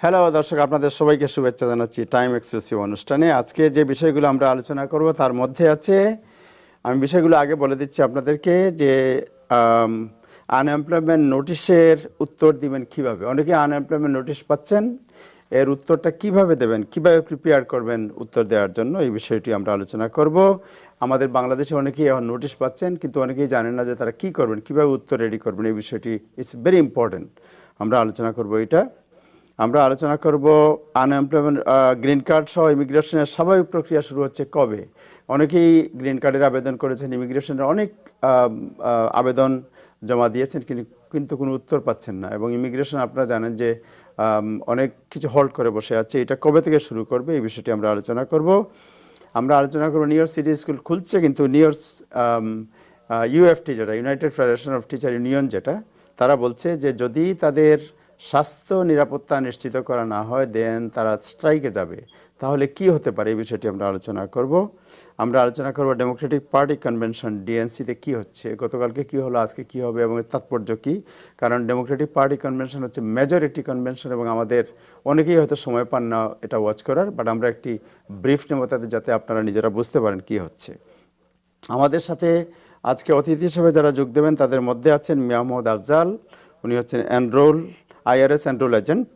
Hello দর্শক, আপনাদের সবাইকে শুভেচ্ছা জানাচ্ছি টাইম এক্সক্লুসিভ অনুষ্ঠানে। আজকে যে বিষয়গুলো আমরা আলোচনা করব তার মধ্যে আছে, আমি বিষয়গুলো আগে বলে দিচ্ছি আপনাদেরকে, যে আনএমপ্লয়মেন্ট নোটিশের উত্তর দিবেন কিভাবে। অনেকে আনএমপ্লয়মেন্ট নোটিশ পাচ্ছেন, এর উত্তরটা কিভাবে দেবেন, কিভাবে প্রিপেয়ার করবেন উত্তর দেওয়ার জন্য, এই বিষয়টি আমরা আলোচনা করব। আমাদের বাংলাদেশে অনেকেই এখন নোটিশ পাচ্ছেন, কিন্তু অনেকেই জানেন না যে তারা কী করবেন, কিভাবে উত্তর রেডি করবেন। এই বিষয়টি ইটস ভেরি ইম্পর্টেন্ট, আমরা আলোচনা করব এটা। আমরা আলোচনা করব আনএমপ্লয়মেন্ট গ্রিন কার্ড সহ ইমিগ্রেশনের স্বাভাবিক প্রক্রিয়া শুরু হচ্ছে কবে। অনেকেই গ্রিন কার্ডের আবেদন করেছেন, ইমিগ্রেশনের অনেক আবেদন জমা দিয়েছেন, কিন্তু কোনো উত্তর পাচ্ছেন না। এবং ইমিগ্রেশন আপনারা জানেন যে অনেক কিছু হোল্ড করে বসে আছে, এটা কবে থেকে শুরু করবে এই বিষয়টি আমরা আলোচনা করব। আমরা আলোচনা করব নিউ ইয়র্ক সিটি স্কুল খুলছে, কিন্তু নিউ ইয়র্ক ইউএফটি যেটা, United federation of teacher union, যেটা তারা বলছে যে যদি তাদের স্বাস্থ্য নিরাপত্তা নিশ্চিত করা না হয় দেন তারা স্ট্রাইকে যাবে। তাহলে কি হতে পারে এই বিষয়টি আমরা আলোচনা করব। আমরা আলোচনা করব ডেমোক্রেটিক পার্টি কনভেনশন ডিএনসিতে কি হচ্ছে, গতকালকে কি হলো, আজকে কি হবে এবং এর তাৎপর্য কী। কারণ ডেমোক্রেটিক পার্টি কনভেনশন হচ্ছে মেজরিটি কনভেনশন এবং আমাদের অনেকেই হয়তো সময় পান না এটা ওয়াচ করার, বাট আমরা একটি ব্রিফ নেব তাদের, যাতে আপনারা নিজেরা বুঝতে পারেন কি হচ্ছে। আমাদের সাথে আজকে অতিথি হিসেবে যারা যোগ দেবেন তাদের মধ্যে আছেন মিয়া মোহাম্মদ আফজাল, উনি হচ্ছেন আইআরএস এনরোল এজেন্ট।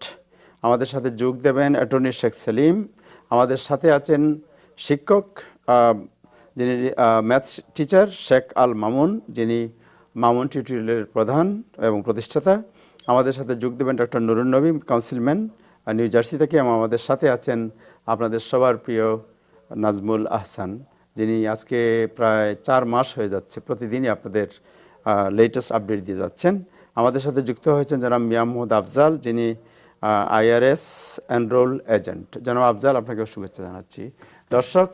আমাদের সাথে যোগ দেবেন অ্যাটর্নি শেখ সেলিম। আমাদের সাথে আছেন শিক্ষক, যিনি ম্যাথস টিচার শেখ আল মামুন, যিনি মামুন টিউটোরিয়ালের প্রধান এবং প্রতিষ্ঠাতা। আমাদের সাথে যোগ দেবেন ডক্টর নুরুন নবী, কাউন্সিলম্যান নিউ জার্সি থেকে। এবং আমাদের সাথে আছেন আপনাদের সবার প্রিয় নাজমুল আহসান, যিনি আজকে প্রায় 4 মাস হয়ে যাচ্ছে প্রতিদিনই আপনাদের লেটেস্ট আপডেট দিয়ে যাচ্ছেন। আমাদের সাথে যুক্ত হয়েছেন জনাব মিয়া মোহাম্মদ আফজাল, যিনি আইআরএস এনরোল এজেন্ট। জনাব আফজাল, আপনাকে শুভেচ্ছা জানাচ্ছি। দর্শক,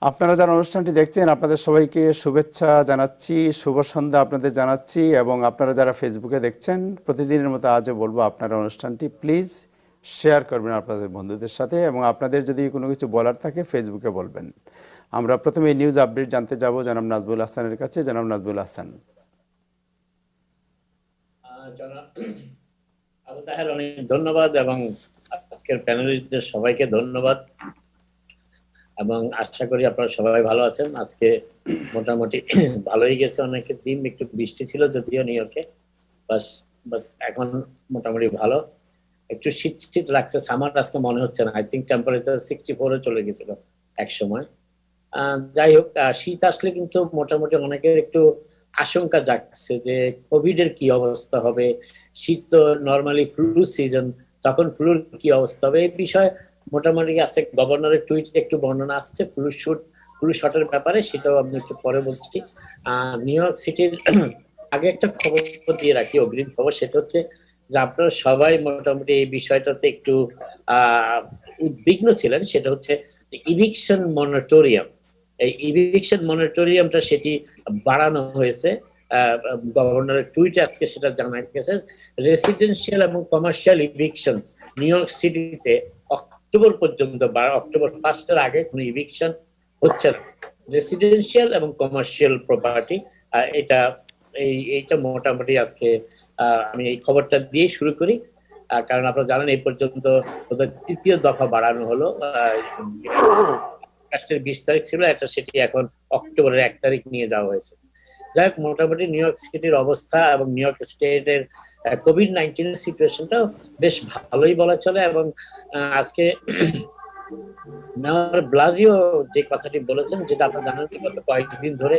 আপনারা যারা অনুষ্ঠানটি দেখছেন আপনাদের সবাইকে শুভেচ্ছা জানাচ্ছি, শুভ সন্ধ্যা আপনাদের জানাচ্ছি। এবং আপনারা যারা ফেসবুকে দেখছেন, প্রতিদিনের মতো আজও বলবো আপনারা অনুষ্ঠানটি প্লিজ শেয়ার করবেন আপনাদের বন্ধুদের সাথে, এবং আপনাদের যদি কোনো কিছু বলার থাকে ফেসবুকে বলবেন। আমরা প্রথমে নিউজ আপডেট জানতে যাব জনাব নাজমুল হাসানের কাছে। জনাব নাজমুল হাসান। আবু তাহের, অনেক ধন্যবাদ এবং আজকের প্যানেলিস্টদের সবাইকে ধন্যবাদ, এবং আশা করি আপনারা সবাই ভালো আছেন। আজকে মোটামুটি ভালোই গেছে, অনেকের দিন একটু বৃষ্টি ছিল যদিও নিউ ইয়র্কে, বাস এখন মোটামুটি ভালো। একটু শীত শীত লাগছে, সামার আজকে মনে হচ্ছে না। আই থিঙ্ক টেম্পারেচার 64-এ চলে গেছিল এক সময়। যাই হোক, শীত আসলে কিন্তু মোটামুটি অনেকের একটু আশঙ্কা জাগছে যে কোভিড এর কি অবস্থা হবে। শীত তো নর্মালি ফ্লু সিজন, তখন ফ্লুর কি অবস্থা হবে এই বিষয়ে মোটামুটি আছে। গভর্নরের টুইটে একটু বর্ণনা আসছে ফ্লু শটের ব্যাপারে, সেটাও আমি একটু পরে বলছি। নিউ ইয়র্ক সিটির আগে একটা খবর দিয়ে রাখি, অগ্রিম খবর, সেটা হচ্ছে যে আপনারা সবাই মোটামুটি এই বিষয়টাতে একটু উদ্বিগ্ন ছিলেন। সেটা হচ্ছে যে ইভিকশন মনিটরিয়াম, এই ইভিকশন মনিটরিয়ামটা সেটি বাড়ানো হয়েছে। গভর্নরের টুইটে আজকে সেটা জানা গেছে। রেসিডেন্সিয়াল এবং কমার্শিয়াল ইভিকশনস নিউ ইয়র্ক সিটিতে অক্টোবর পর্যন্ত, অক্টোবর 1-এর আগে কোনো ইভিকশন হচ্ছে না। রেসিডেন্সিয়াল এবং কমার্শিয়াল প্রপার্টি, এইটা মোটামুটি আজকে আমি এই খবরটা দিয়ে শুরু করি। কারণ আপনারা জানেন এই পর্যন্ত ওদের 3য় দফা বাড়ানো হলো। 20 তারিখ ছিল এটা, সেটি এখন অক্টোবরের 1 তারিখ নিয়ে যাওয়া হয়েছে। যাই হোক, মোটামুটি নিউ ইয়র্ক সিটির অবস্থা এবং নিউ ইয়র্ক স্টেটের কোভিড-19 সিচুয়েশনটা বেশ ভালোই বলা চলে। এবং আজকে মেয়র ব্লাজিও যে কথাটি বলেছেন, যেটা আপনারা জানেন গত কয়েকদিন ধরে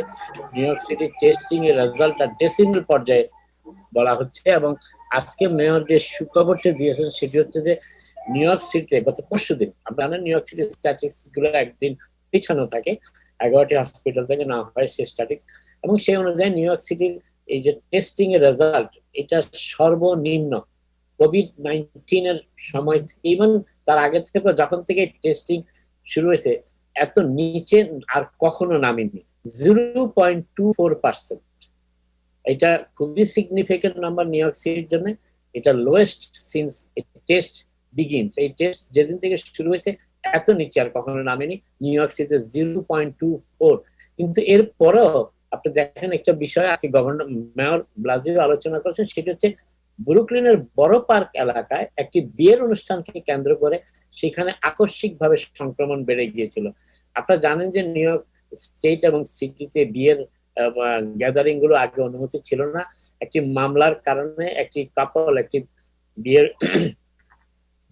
নিউ ইয়র্ক সিটি টেস্টিং এর রেজাল্টটা ডেসিমাল পর্যায়ে বলা হচ্ছে। এবং আজকে মেয়র যে সুখবরটি দিয়েছেন সেটি হচ্ছে যে নিউ ইয়র্ক সিটিতে গত পরশুদিন, আপনারা জানেন নিউ ইয়র্ক সিটির স্ট্যাটিস্টিক্স গুলো একদিন পিছানো থাকে, 11টি হসপিটাল থেকে না হয় সেই স্ট্যাটিস্টিক্স, এবং সেই অনুযায়ী নিউ ইয়র্ক সিটির এই যে টেস্টিং এর রেজাল্ট, এটা সর্বনিম্ন কোভিড-19 এর সময়, ইভেন তার আগে থেকে, যখন থেকে টেস্টিং শুরু হয়েছে, এত নিচে আর কখনো নামেনি। 0.24%। এটা খুবই সিগনিফিকেন্ট নাম্বার নিউ ইয়র্ক সিটির জন্য। এটা লোয়েস্ট সিন্স টেস্ট বিগিনস। এই টেস্ট যেদিন থেকে শুরু হয়েছে এত নিচে আর কখনো নামেনি নিউ ইয়র্ক সিটিতে, 0.24। কিন্তু এরপরও আপনি দেখেন একটা বিষয় আজকে গভর্নর মেয়র ব্লাজিও আলোচনা করেছেন, সেটা হচ্ছে ব্রুকলিনের বড় পার্ক এলাকায় একটি বিয়ের অনুষ্ঠানকে কেন্দ্র করে সেখানে আকস্মিকভাবে সংক্রমণ বেড়ে গিয়েছিল। আপনারা জানেন যে নিউ ইয়র্ক স্টেট এবং সিটিতে বিয়ের গ্যাদারিং গুলো আগে অনুমতি ছিল না। একটি মামলার কারণে একটি কাপল একটি বিয়ের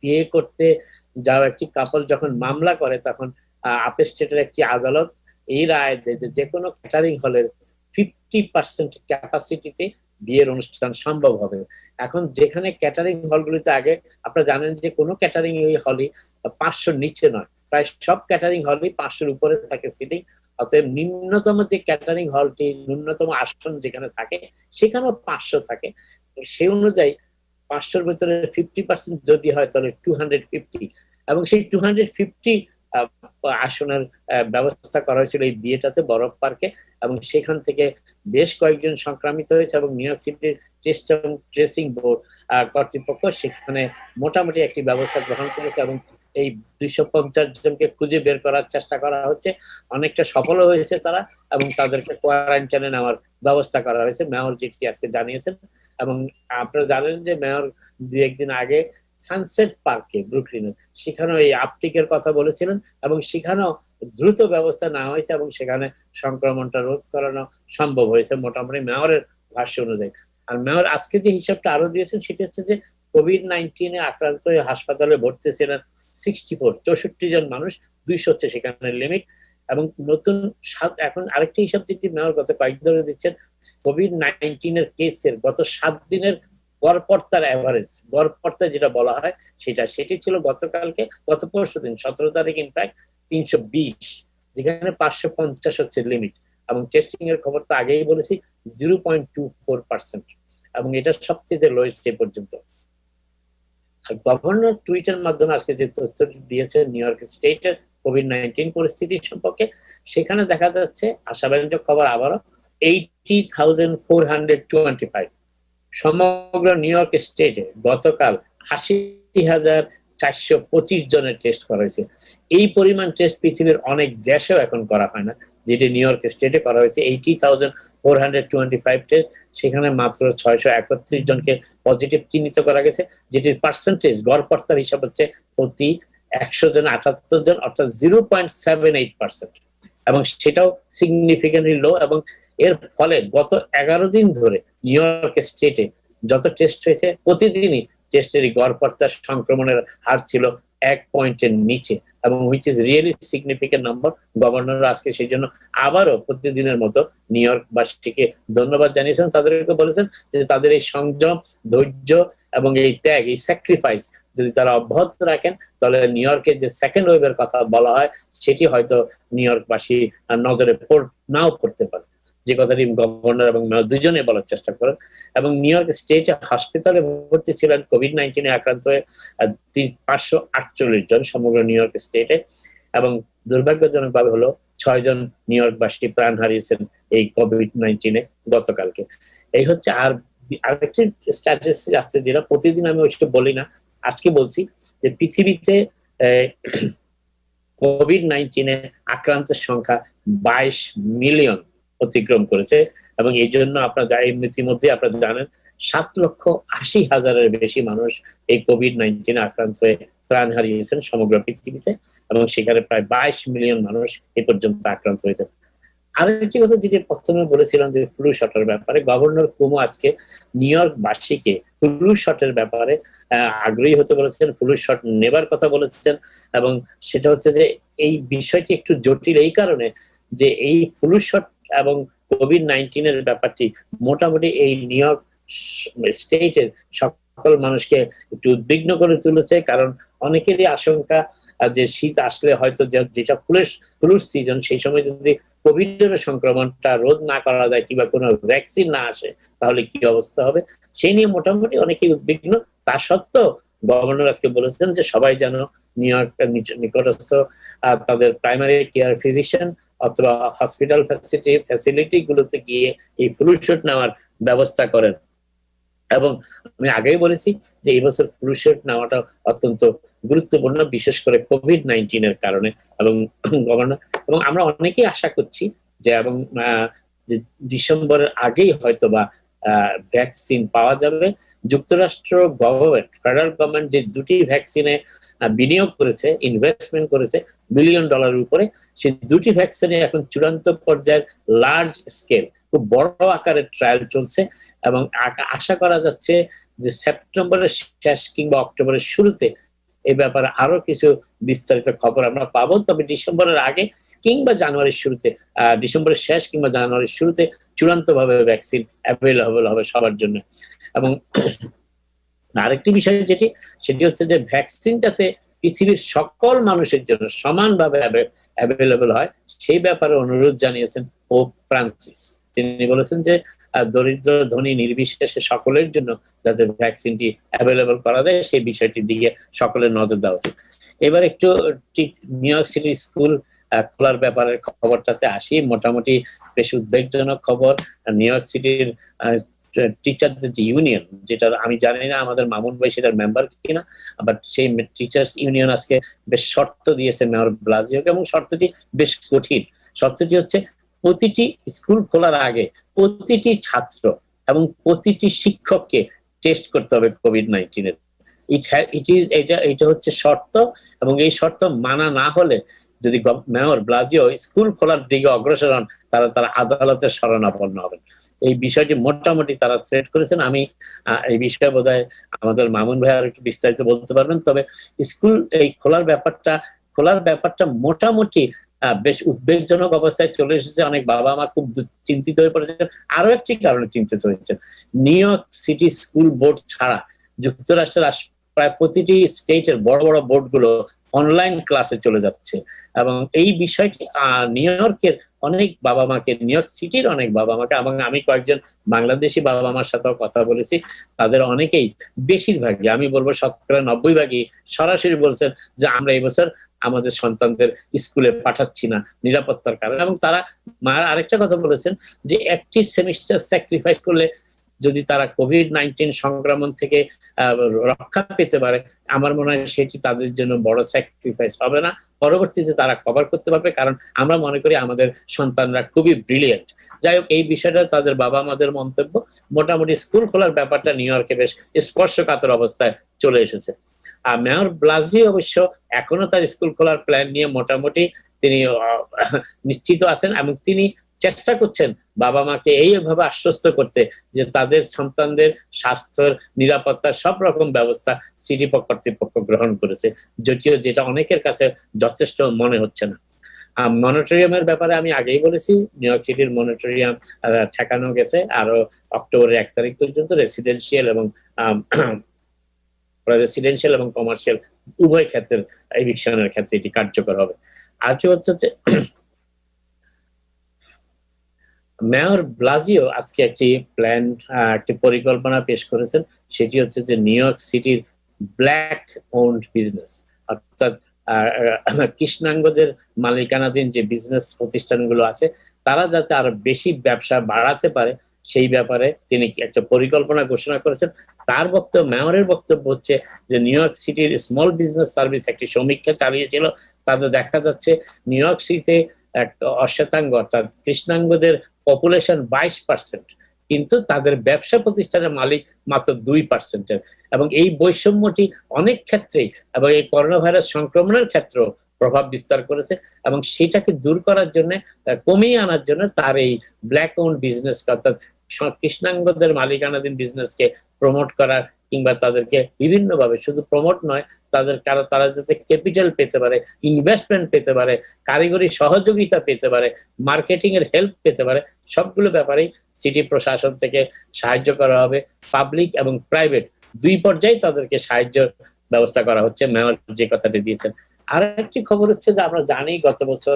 বিয়ে করতে যাওয়া একটি কাপল যখন মামলা করে, তখন আপেল স্টেটের একটি আদালত এই রায় দেয় যে যে কোনো ক্যাটারিং হলের 50% ক্যাপাসিটিতে বিয়ের অনুষ্ঠান সম্ভব হবে। এখন যেখানে ক্যাটারিং হলগুলিতে আগে আপনারা জানেন যে কোনো ক্যাটারিং ওই হলই 500 নিচে নয়, প্রায় সব ক্যাটারিং হলই 500 উপরে থাকে সিটিং। অতএব নিম্নতম যে ক্যাটারিং হলটি, ন্যূনতম আসন যেখানে থাকে সেখানেও 500 থাকে। সেই অনুযায়ী 500-র ভিতরে 50% যদি হয় তাহলে 250, এবং সেই 250 আসনের ব্যবস্থা করা হয়েছিল এই বিয়েটাতে বরফ পার্কে। এবং সেখান থেকে বেশ কয়েকজন সংক্রামিত হয়েছে এবং নিউ ইয়র্ক সিটির টেস্ট এবং ট্রেসিং বোর্ড কর্তৃপক্ষ সেখানে মোটামুটি একটি ব্যবস্থা গ্রহণ করেছে এবং এই 250 জনকে খুঁজে বের করার চেষ্টা করা হচ্ছে। অনেকটা সফল হয়েছে তারা এবং তাদেরকে কোয়ারেন্টাইনে নেওয়ার ব্যবস্থা করা হয়েছে, মেয়র যেটি আজকে জানিয়েছেন। এবং আপনারা জানেন যে মেয়র 2-1 দিন আগে সানসেট পার্কে ব্রুকলিনে সেখানেও এই আপটিকের কথা বলেছিলেন এবং সেখানেও দ্রুত ব্যবস্থা নেওয়া হয়েছে এবং সেখানে সংক্রমণটা রোধ করানো সম্ভব হয়েছে মোটামুটি মেয়রের ভাষ্য অনুযায়ী। আর মেয়র আজকে যে হিসাবটা আরো দিয়েছেন সেটা হচ্ছে যে কোভিড-19 আক্রান্ত হয়ে হাসপাতালে ভর্তি ছিলেন 64 জন মানুষ, 200 হচ্ছে সেখানে লিমিট। এবং নতুন এখন আরেকটি হিসাব যেটি মেয়র গত কয়েকদিন ধরে দিচ্ছেন, কোভিড-19 কেসের গত 7 দিনের গড়পড়তার এভারেজ, গড়পড়তা যেটা বলা হয় সেটি ছিল গত পরশুদিন 17 তারিখ ইনফ্যাক্ট 320, যেখানে 550 হচ্ছে লিমিট। এবং টেস্টিং এর খবর তো আগেই বলেছি 0.24%, এবং এটা সবচেয়ে লোয়েস্ট এ পর্যন্ত। গভর্নর টুইটের মাধ্যমে আজকে যে তথ্য দিয়েছে নিউ ইয়র্ক স্টেটের কোভিড-19 পরিস্থিতি সম্পর্কে, সেখানে দেখা যাচ্ছে আশাব্যঞ্জক খবর আবারও 80,425। সমগ্র নিউ ইয়র্ক স্টেটে গতকাল 80,425 জনের টেস্ট করা হয়েছে। এই পরিমাণ টেস্ট পৃথিবীর অনেক দেশেও এখন করা হয় না, যেটি নিউ ইয়র্ক স্টেটে করা হয়েছে 80,425 টেস্ট। সেখানে মাত্র 631 জনকে পজিটিভ চিহ্নিত করা গেছে, যেটির পার্সেন্টেজ গড়পড়তার হিসাব হচ্ছে প্রতি 100 জন 78 জন, অর্থাৎ 0.78%, এবং সেটাও সিগনিফিকেন্টলি লো। এবং এর ফলে গত 11 দিন ধরে নিউ ইয়র্ক স্টেটে যত টেস্ট হয়েছে প্রতিদিনই টেস্টের গড়পড়তার সংক্রমণের হার ছিল 1 পয়েন্টের নিচে, এবং which is really significant number. Governor আজকে সেই জন্য আবারও প্রতিদিনের মতো নিউ ইয়র্কবাসীকে ধন্যবাদ জানিয়েছেন। তাদেরকে বলেছেন যে তাদের এই সংযম, ধৈর্য এবং এই ত্যাগ, এই স্যাক্রিফাইস যদি তারা অব্যাহত রাখেন তাহলে নিউ ইয়র্কের যে সেকেন্ড ওয়েভের কথা বলা হয় সেটি হয়তো নিউ ইয়র্কবাসী নজরে নাও পড়তে পারে, যে কথাটি গভর্নর এবং মেয়র দুজনে বলার চেষ্টা করেন। এবং নিউ ইয়র্ক স্টেটে হাসপাতালে ভর্তি ছিলেন কোভিড-19 আক্রান্ত হয়ে 548 জন সমগ্র নিউ ইয়র্ক স্টেটে, এবং দুর্ভাগ্যজনক ভাবে হলো 6 জন নিউ ইয়র্কবাসী প্রাণ হারিয়েছেন এই কোভিড-19 গতকালকে। এই হচ্ছে। আর আরেকটি স্ট্যাটিস্টিক্স আসছে যেটা প্রতিদিন আমি ওইটা বলি না, আজকে বলছি, যে পৃথিবীতে কোভিড-19 আক্রান্তের সংখ্যা 22 মিলিয়ন অতিক্রম করেছে। এবং এই জন্য আপনারা ইতিমধ্যে আপনারা জানেন 7,80,000-এর বেশি মানুষ এই কোভিড-19 আক্রান্ত হয়ে প্রাণ হারিয়েছেন সমগ্র পৃথিবীতে, এবং সেখানে প্রায় 22 মিলিয়ন মানুষ এ পর্যন্ত আক্রান্ত হয়েছে। আরেকটি কথা যেটি প্রথমে বলেছিলাম যে ফ্লু শটের ব্যাপারে, গভর্নর কুমো আজকে নিউ ইয়র্কবাসীকে ফ্লু শটের ব্যাপারে আগ্রহী হতে বলেছেন, ফ্লু শট নেবার কথা বলেছেন। এবং সেটা হচ্ছে যে এই বিষয়টি একটু জটিল এই কারণে যে এই ফ্লু শট এবং কোভিড-19 এর ব্যাপারটি মোটামুটি এই নিউ ইয়র্ক স্টেটের সকল মানুষকে একটু উদ্বিগ্ন করে তুলেছে, কারণ অনেকেরই আশঙ্কা যে শীত আসলে হয়তো যেসব ফ্লুর সিজন সেই সময় যদি কোভিডের সংক্রমণটা রোধ না করা যায় কিংবা কোনো ভ্যাকসিন না আসে তাহলে কি অবস্থা হবে, সেই নিয়ে মোটামুটি অনেকেই উদ্বিগ্ন। তা সত্ত্বেও গভর্নর আজকে বলেছেন যে সবাই যেন নিউ ইয়র্কের নিকটস্থ তাদের প্রাইমারি কেয়ার ফিজিশিয়ান অথবা হসপিটাল ফ্যাসিলিটি গুলোতে গিয়ে এই ফ্লু শট নেওয়ার ব্যবস্থা করেন। এবং আমি আগেই বলেছি যে এই বছর ফ্লু শট নেওয়াটা অত্যন্ত গুরুত্বপূর্ণ, বিশেষ করে কোভিড-19 এর কারণে। এবং গভর্নর এবং আমরা অনেকেই আশা করছি যে এবং ডিসেম্বরের আগেই হয়তো বা ভ্যাকসিন পাওয়া যাবে। যুক্তরাষ্ট্র গভর্নমেন্ট, ফেডারেল গভর্নমেন্ট যে 2টি ভ্যাকসিনে বিনিয়োগ করেছে, ইনভেস্টমেন্ট করেছে $1 বিলিয়ন উপরে, সেই 2টি ভ্যাকসিনে এখন চূড়ান্ত পর্যায়ের লার্জ স্কেল, খুব বড় আকারের ট্রায়াল চলছে এবং আশা করা যাচ্ছে যে সেপ্টেম্বরের শেষ কিংবা অক্টোবরের শুরুতে এই ব্যাপারে আরো কিছু বিস্তারিত খবর আমরা পাবো। তবে ডিসেম্বরের আগে কিংবা জানুয়ারির শুরুতে, ডিসেম্বরের শেষ কিংবা জানুয়ারির শুরুতে চূড়ান্ত ভাবে ভ্যাকসিন অ্যাভেলেবল হবে সবার জন্য। এবং আরেকটি বিষয় সেটি হচ্ছে যে ভ্যাকসিন যাতে পৃথিবীর সকল মানুষের জন্য সমানভাবে অ্যাভেলেবল হয়, সেই ব্যাপারে অনুরোধ জানিয়েছেন পোপ ফ্রান্সিস। তিনি বলেছেন যে দরিদ্র ধনী নির্বিশেষে সকলের জন্য যাতে ভ্যাকসিনটি অ্যাভেলেবল করা যায়, সেই বিষয়টির দিকে সকলের নজর দেওয়া উচিত। এবার একটু নিউ ইয়র্ক সিটি স্কুল খোলার ব্যাপারের খবরটাতে আসি। মোটামুটি বেশ উদ্বেগজনক খবর। নিউ ইয়র্ক সিটির টিচারদের যে ইউনিয়ন, যেটা আমি জানি না আমাদের মামুন ভাই সেটার মেম্বার কিনা, বাট সেই টিচার্স ইউনিয়ন আজকে বেশ শর্ত দিয়েছে মেয়র ব্লাজিওকে, এবং শর্তটি বেশ কঠিন। শর্তটি হচ্ছে প্রতিটি স্কুল খোলার আগে প্রতিটি ছাত্র এবং প্রতিটি শিক্ষককে টেস্ট করতে হবে কোভিড-19 এটা হচ্ছে শর্ত, এবং এই শর্ত মানা না হলে যদি মেয়র ব্লাজিও স্কুল খোলার দিকে অগ্রসর হন, তারা আদালতের শরণাপন্ন হবেন। এই বিষয়টি মোটামুটি তারা থ্রেট করেছেন। আমি এই বিষয়ে বোধহয় আমাদের মামুন ভাই আর একটু বিস্তারিত বলতে পারবেন। তবে স্কুল এই খোলার ব্যাপারটা মোটামুটি বেশ উদ্বেগজনক অবস্থায় চলে এসেছে। অনেক বাবা মা খুব চিন্তিত হয়ে পড়েছেন। আরো একটি কারণে চিন্তিত হয়েছেন, new York city school board ছাড়া যুক্তরাষ্ট্রের প্রায় প্রতিটি স্টেটের বড় বড় বোর্ডগুলো অনলাইন ক্লাসে চলে যাচ্ছে, এবং এই বিষয়টি নিউ ইয়র্কের অনেক বাবা মাকে, নিউ ইয়র্ক সিটির অনেক বাবা মাকে, এবং আমি কয়েকজন বাংলাদেশি বাবা মার সাথেও কথা বলেছি, তাদের অনেকেই, বেশিরভাগই আমি বলবো 90% সরাসরি বলছেন যে আমরা এই বছর আমাদের সন্তানদের স্কুলে পাঠাচ্ছি না নিরাপত্তার কারণে। এবং তারা আরেকটা কথা বলেছেন যে একটি সেমিস্টার স্যাক্রিফাইস করলে যদি তারা কোভিড-19 সংক্রমণ থেকে রক্ষা পেতে পারে, আমার মনে হয় সেটি তাদের জন্য বড় স্যাক্রিফাইস হবে না, পরবর্তীতে তারা কভার করতে পারবে, কারণ আমরা মনে করি আমাদের সন্তানরা খুবই ব্রিলিয়েন্ট। যাই হোক, এই বিষয়টা তাদের বাবা মাদের মন্তব্য। মোটামুটি স্কুল খোলার ব্যাপারটা নিউ ইয়র্কে বেশ স্পর্শকাতর অবস্থায় চলে এসেছে। আর মেয়র ব্লাজি অবশ্য এখনো তার স্কুল খোলার প্ল্যান নিয়ে মোটামুটি তিনি নিশ্চিত আছেন, এবং তিনি চেষ্টা করছেন বাবা মাকে এইভাবে আশ্বস্ত করতে যে তাদের সন্তানদের স্বাস্থ্যের, নিরাপত্তার সব রকম ব্যবস্থা সিটি কর্তৃপক্ষ গ্রহণ করেছে, যেটা অনেকের কাছে যথেষ্ট মনে হচ্ছে না। মনিটরিয়ামের ব্যাপারে আমি আগেই বলেছি, নিউ ইয়র্ক সিটির মনিটরিয়াম ঠেকানো গেছে আরো অক্টোবরের 1 তারিখ পর্যন্ত। রেসিডেন্সিয়াল এবং কমার্শিয়াল উভয় ক্ষেত্রের এভিকশনের ক্ষেত্রে এটি কার্যকর হবে। আরেকটি হচ্ছে মেয়র ব্লাজিও আজকে একটি পরিকল্পনা পেশ করেছেন, সেটি হচ্ছে যে নিউ ইয়র্ক সিটির ব্ল্যাক ওন্ড বিজনেস, অর্থাৎ কৃষ্ণাঙ্গদের মালিকানাধীন যে বিজনেস প্রতিষ্ঠানগুলো আছে, তারা যাতে আরো বেশি ব্যবসা বাড়াতে পারে সেই ব্যাপারে তিনি একটা পরিকল্পনা ঘোষণা করেছেন। তার মেয়রের বক্তব্য হচ্ছে যে নিউ ইয়র্ক সিটির স্মল বিজনেস সার্ভিস একটি সমীক্ষা চালিয়েছিল, তাতে দেখা যাচ্ছে নিউ ইয়র্ক সিটিতে অশ্বেতাঙ্গ অর্থাৎ কৃষ্ণাঙ্গদের পপুলেশন 22%, কিন্তু তাদের ব্যবসা প্রতিষ্ঠানের মালিক মাত্র 2%। এবং এই বৈষম্যটি অনেক ক্ষেত্রেই এবং এই করোনা ভাইরাস সংক্রমণের ক্ষেত্রেও প্রভাব বিস্তার করেছে, এবং সেটাকে দূর করার জন্য, কমিয়ে আনার জন্য তার এই ব্ল্যাক ওন্ড বিজনেস অর্থাৎ কৃষ্ণাঙ্গদের মালিকানাধীন বিজনেসকে প্রমোট করার, কিংবা তাদেরকে বিভিন্নভাবে, শুধু প্রমোট নয়, তারা যাতে ক্যাপিটাল পেতে পারে, ইনভেস্টমেন্ট পেতে পারে, কারিগরি সহযোগিতা পেতে পারে, মার্কেটিং এর হেল্প পেতে পারে, সবগুলো ব্যাপারেই সিটি প্রশাসন থেকে সাহায্য করা হবে। পাবলিক এবং প্রাইভেট দুই পর্যায়ে তাদেরকে সাহায্য ব্যবস্থা করা হচ্ছে, মেয়র যে কথাটি দিয়েছেন। আর একটি খবর হচ্ছে যে আমরা জানি গত বছর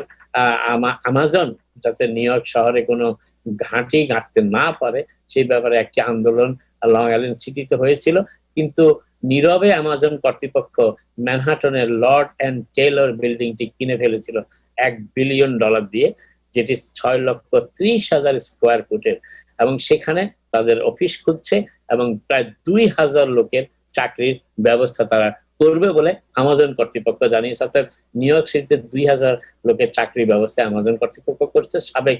আমাজন যাতে নিউ ইয়র্ক শহরে কোনো ঘাঁটি গাঁটতে না পারে সেই ব্যাপারে একটি আন্দোলন লং আইল্যান্ড সিটিতে হয়েছিল, কিন্তু নীরবে আমাজন কর্তৃপক্ষ ম্যানহাটনের লর্ড এন্ড টেইলর বিল্ডিংটি কিনে ফেলেছিল $1 বিলিয়ন দিয়ে, যেটি 6,30,000 স্কোয়ার ফুটের, এবং সেখানে তাদের অফিস খুলছে এবং প্রায় 2,000 লোকের চাকরির ব্যবস্থা তারা করবে বলে আমাজন কর্তৃপক্ষ জানিয়েছে। অর্থাৎ নিউ ইয়র্ক সিটিতে 2000 লোকের চাকরি ব্যবস্থা আমাজন কর্তৃপক্ষ করছে। সাবেক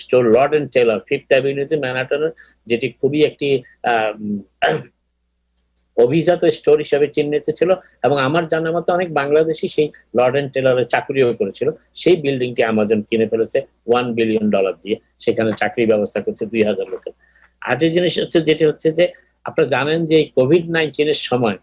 store Lord and Taylor fifth অ্যাভিনিউতে ম্যানহাটনের, যেটি খুবই একটি অভিজাত স্টোর হিসেবে চিহ্নিত ছিল, এবং আমার জানার মতো অনেক বাংলাদেশি সেই লর্ড এন্ড টেলরের চাকরিও করেছিল। সেই বিল্ডিংটি আমাজন কিনে ফেলেছে $1 বিলিয়ন দিয়ে, সেখানে চাকরি ব্যবস্থা করছে 2000 লোকের। আরেকটি জিনিস হচ্ছে, যেটি হচ্ছে যে আপনারা জানেন যে কোভিড-19 এর সময়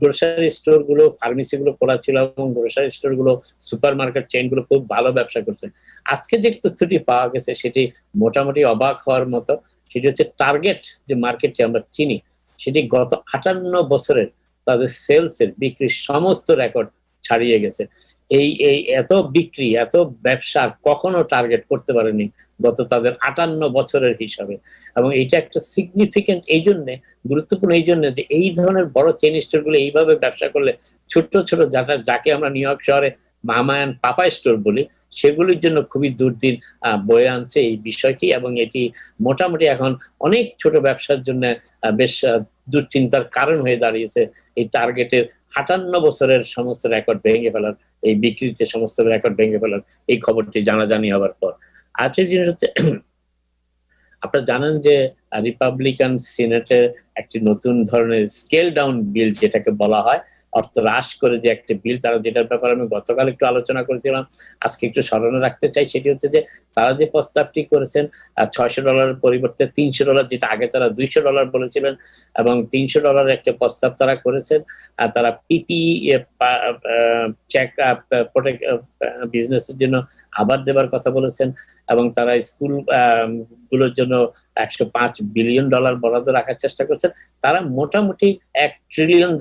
গ্রোসারি স্টোর গুলো, ফার্মেসি গুলো খোলা ছিল, এবং গ্রোসারি স্টোর গুলো, সুপার মার্কেট চেইন গুলো খুব ভালো ব্যবসা করছে। আজকে যে তথ্যটি পাওয়া গেছে সেটি মোটামুটি অবাক হওয়ার মতো। সেটি হচ্ছে টার্গেট যে মার্কেটটি আমরা চিনি, সেটি গত 58 বছরের তাদের সেলসের বিক্রির সমস্ত রেকর্ড ছাড়িয়ে গেছে। এই এই এত বিক্রি, এত ব্যবসা কখনো টার্গেট করতে পারেনি গত তাদের 58 বছরের হিসাবে। এবং এটা একটা সিগনিফিকেন্ট এই জন্য, গুরুত্বপূর্ণ এই জন্য যে এই ধরনের বড় চেইন স্টোর গুলো এইভাবে ব্যবসা করলে ছোট ছোট যাকে আমরা নিউ ইয়র্ক শহরে মামা এন্ড পাপা স্টোর বলি, সেগুলির জন্য খুবই দুর্দিন বয়ে আনছে এই বিষয়টি। এবং এটি মোটামুটি এখন অনেক ছোট ব্যবসার জন্য বেশ দুশ্চিন্তার কারণ হয়ে দাঁড়িয়েছে। এই টার্গেটের 58 বছরের সমস্ত রেকর্ড ভেঙে ফেলার, এই বিক্রিতে সমস্ত রেকর্ড ভেঙে ফেলার এই খবরটি জানাজানি হওয়ার পর। আরেকটি জিনিস হচ্ছে, আপনারা জানেন যে রিপাবলিকান সিনেটের একটি নতুন ধরনের স্কেল ডাউন বিল যেটাকে বলা হয়, অর্থ হ্রাস করে যে একটা বিল, তারা যেটার ব্যাপারে আমি গতকাল একটু আলোচনা করেছিলাম, আজকে একটু স্মরণে রাখতে চাই। সেটি হচ্ছে যে তারা যে প্রস্তাবটি করেছেন $600 পরিবর্তে $300, যেটা আগে তারা $200 বলেছিলেন, এবং $300 একটা প্রস্তাব তারা করেছেন। তারা পিপি চেক বিজনেসের জন্য আবার দেবার কথা বলেছেন, এবং তারা স্কুল গুলোর জন্য $105 বিলিয়ন বরাদ্দ রাখার চেষ্টা করছেন। তারা মোটামুটি $1 ট্রিলিয়ন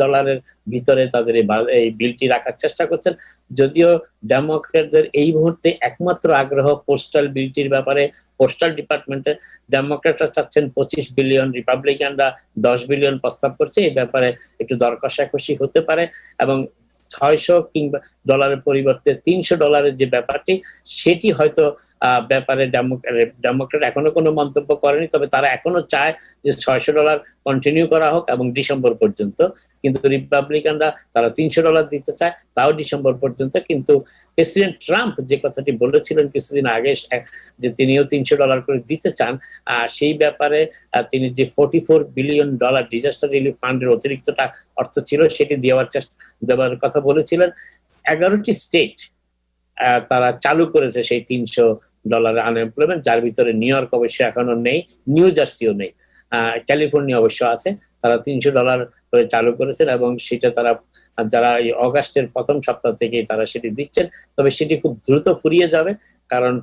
ভিতরে তাদের এই বিলটি রাখার চেষ্টা করছেন। যদিও ডেমোক্র্যাটদের এই মুহূর্তে একমাত্র আগ্রহ পোস্টাল বিলটির ব্যাপারে। পোস্টাল ডিপার্টমেন্টে ডেমোক্র্যাটরা চাচ্ছেন 25 বিলিয়ন, রিপাবলিকানরা 10 বিলিয়ন প্রস্তাব করছে। এই ব্যাপারে একটু দর কষাকষি হতে পারে, এবং $600 কিংবা ডলারের পরিবর্তে $300 যে ব্যাপারটি, সেটি হয়তো ব্যাপারে ডেমোক্র্যাট এখনো কোনো মন্তব্য করেনি। তবে তারা এখনো চায় যে $600 কন্টিনিউ করা হোক এবং ডিসেম্বর পর্যন্ত। কিন্তু রিপাবলিকানরা তারা $300 দিতে চায়, তাও ডিসেম্বর পর্যন্ত। কিন্তু প্রেসিডেন্ট ট্রাম্প যে কথাটি বলেছিলেন কিছুদিন আগে, যে তিনিও $300 করে দিতে চান, সেই ব্যাপারে তিনি যে $44 বিলিয়ন ডিজাস্টার রিলিফ ফান্ডের অতিরিক্ত অর্থ ছিল, সেটি দেওয়ার কথা বলেছিলেন। 11টি স্টেট তারা চালু করেছে সেই $300 আনএমপ্লয়মেন্ট, যার ভিতরে নিউ ইয়র্ক অবশ্য এখনো নেই, নিউ জার্সিও নেই, ক্যালিফোর্নিয়া অবশ্য আছে। তারা $300 করে চালু করেছেন, এবং সেটা তারা যারা এই অগাস্টের প্রথম সপ্তাহ থেকে তারা সেটি দিচ্ছেন। তবে সেটি খুব দ্রুত ফুরিয়ে যাবে, কারণ